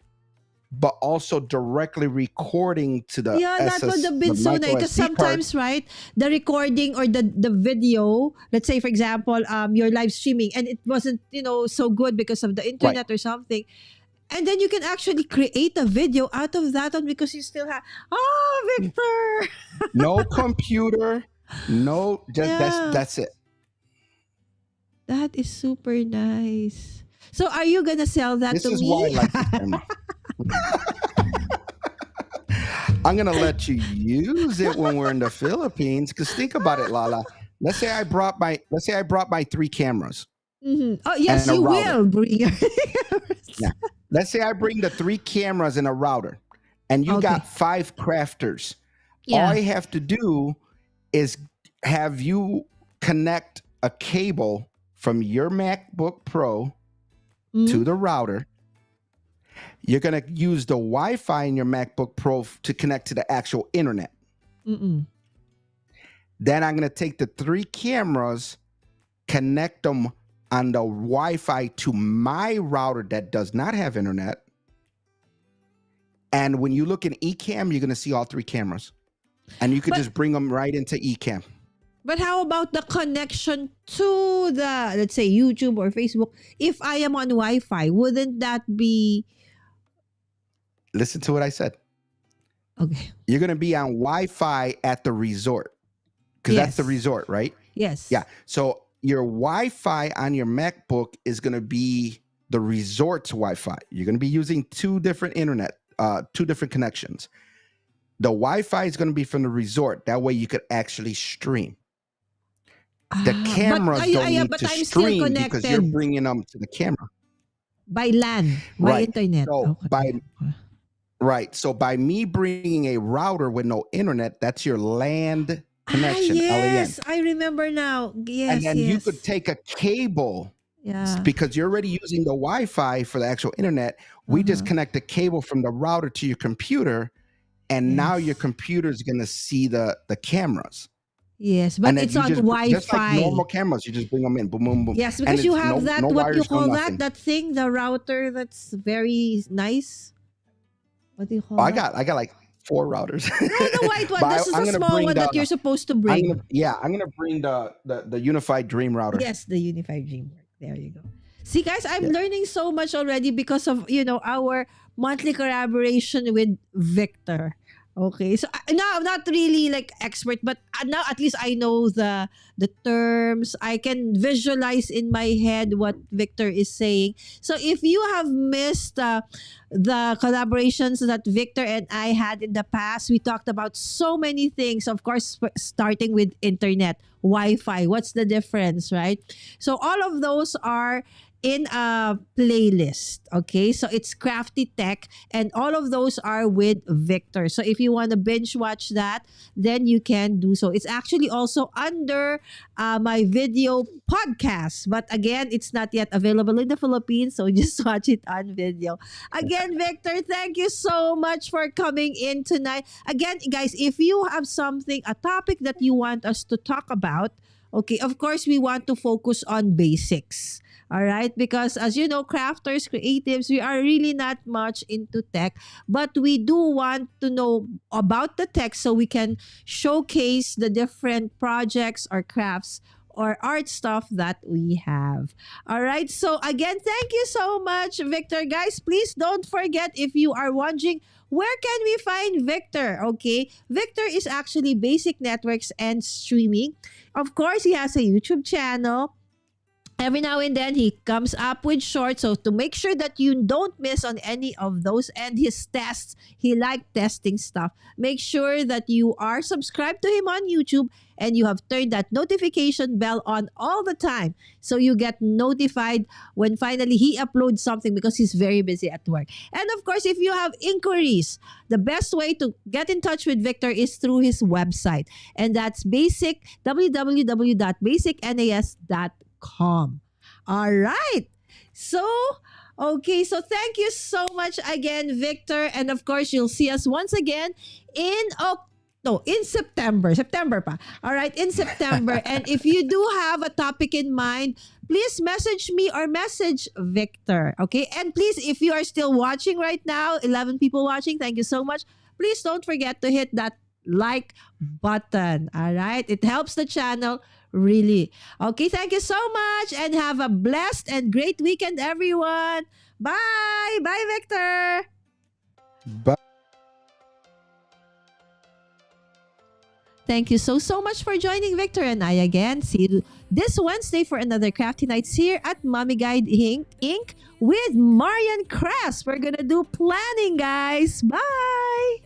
C: but also directly recording to the
B: that would have been so nice. Because sometimes, right, the recording or the video, let's say, for example, you're live streaming and it wasn't, so good because of the internet or something. And then you can actually create a video out of that one, because you still have, Victor.
C: No computer, no, just that's it.
B: That is super nice. So are you gonna sell that
C: This
B: to
C: is
B: me?
C: why I like this camera. I'm gonna let you use it when we're in the Philippines. Because think about it, Lala. Let's say I brought my 3 cameras.
B: Oh yes,
C: and a
B: you
C: router.
B: will bring your
C: Yeah. Let's say I bring the 3 cameras and a router, and you got 5 crafters. All I have to do is have you connect a cable from your MacBook Pro to the router. You're going to use the Wi-Fi in your MacBook Pro to connect to the actual internet. Then I'm going to take the 3 cameras, connect them on the Wi-Fi to my router that does not have internet. And when you look in Ecamm, you're going to see all 3 cameras. And you could just bring them right into Ecamm.
B: But how about the connection to the, let's say, YouTube or Facebook? If I am on Wi-Fi, wouldn't that be...
C: Listen to what I said.
B: Okay.
C: You're going to be on Wi-Fi at the resort. Because that's the resort, right?
B: Yes.
C: Yeah. So your Wi-Fi on your MacBook is going to be the resort's Wi-Fi. You're going to be using 2 different internet, 2 different connections. The Wi-Fi is going to be from the resort. That way you could actually stream. The cameras don't need to stream because you're bringing them to the camera.
B: By LAN, by internet.
C: So So by me bringing a router with no internet, that's your LAN connection.
B: Yes,
C: LAN.
B: I remember now. Yes,
C: and then you could take a cable
B: Yeah.
C: because you're already using the Wi-Fi for the actual internet. We just
B: Uh-huh.
C: connect the cable from the router to your computer, and now your
B: Yes.
C: computer is going to see the cameras.
B: Yes, but
C: And then
B: it's
C: you
B: on
C: just like normal
B: Wi-Fi.
C: cameras, you just bring them in, boom, boom, boom,
B: Yes,
C: and
B: because you
C: it's
B: have
C: no
B: that, what you
C: wires, no
B: call that,
C: nothing.
B: that thing, the router that's very nice. What do you
C: Oh,
B: call that?
C: I got like 4 routers,
B: No, the white one.
C: but
B: This is
C: I'm
B: a
C: gonna
B: small
C: bring
B: one that you're supposed to bring.
C: I'm gonna bring the unified dream router.
B: Yes, the unified dreamwork. There you go. See, guys, I'm
C: Yeah.
B: learning so much already because of our monthly collaboration with Victor. Okay, so now I'm not really like expert, but now at least I know the terms. I can visualize in my head what Victor is saying. So if you have missed the collaborations that Victor and I had in the past, we talked about so many things. Of course, starting with internet, Wi-Fi. What's the difference, right? So all of those are in a playlist. Okay, so it's Crafty Tech, and all of those are with Victor. So if you want to binge watch that, then you can do so. It's actually also under my video podcast, but again, it's not yet available in the Philippines, so just watch it on video. Again, Victor, thank you so much for coming in tonight. Again, guys, if you have something, a topic that you want us to talk about, okay, of course, we want to focus on basics. All right, because as you know, crafters, creatives, we are really not much into tech, but we do want to know about the tech so we can showcase the different projects or crafts or art stuff that we have. All right. So again, thank you so much, Victor. Guys, please don't forget, if you are wondering where can we find Victor? Okay. Victor is actually Basic Networks and Streaming. Of course, he has a YouTube channel. Every now and then he comes up with shorts, so to make sure that you don't miss on any of those, and his tests, he liked testing stuff, make sure that you are subscribed to him on YouTube and you have turned that notification bell on all the time so you get notified when finally he uploads something, because he's very busy at work. And of course, if you have inquiries, the best way to get in touch with Victor is through his website, and that's www.basicnas.com. All right. So, okay. So, thank you so much again, Victor. And of course, you'll see us once again in no, in September. September pa. All right, in September. And if you do have a topic in mind, please message me or message Victor. Okay? And please, if you are still watching right now, 11 people watching, thank you so much. Please don't forget to hit that like button. All right? It helps the channel really. Okay, thank you so much and have a blessed and great weekend, everyone. Bye. Bye, Victor.
C: But
B: Thank you so much for joining Victor and I again. See you this Wednesday for another Crafty Nights here at Mommy Guide Inc. with Marian Crafts. We're gonna do planning, guys. Bye.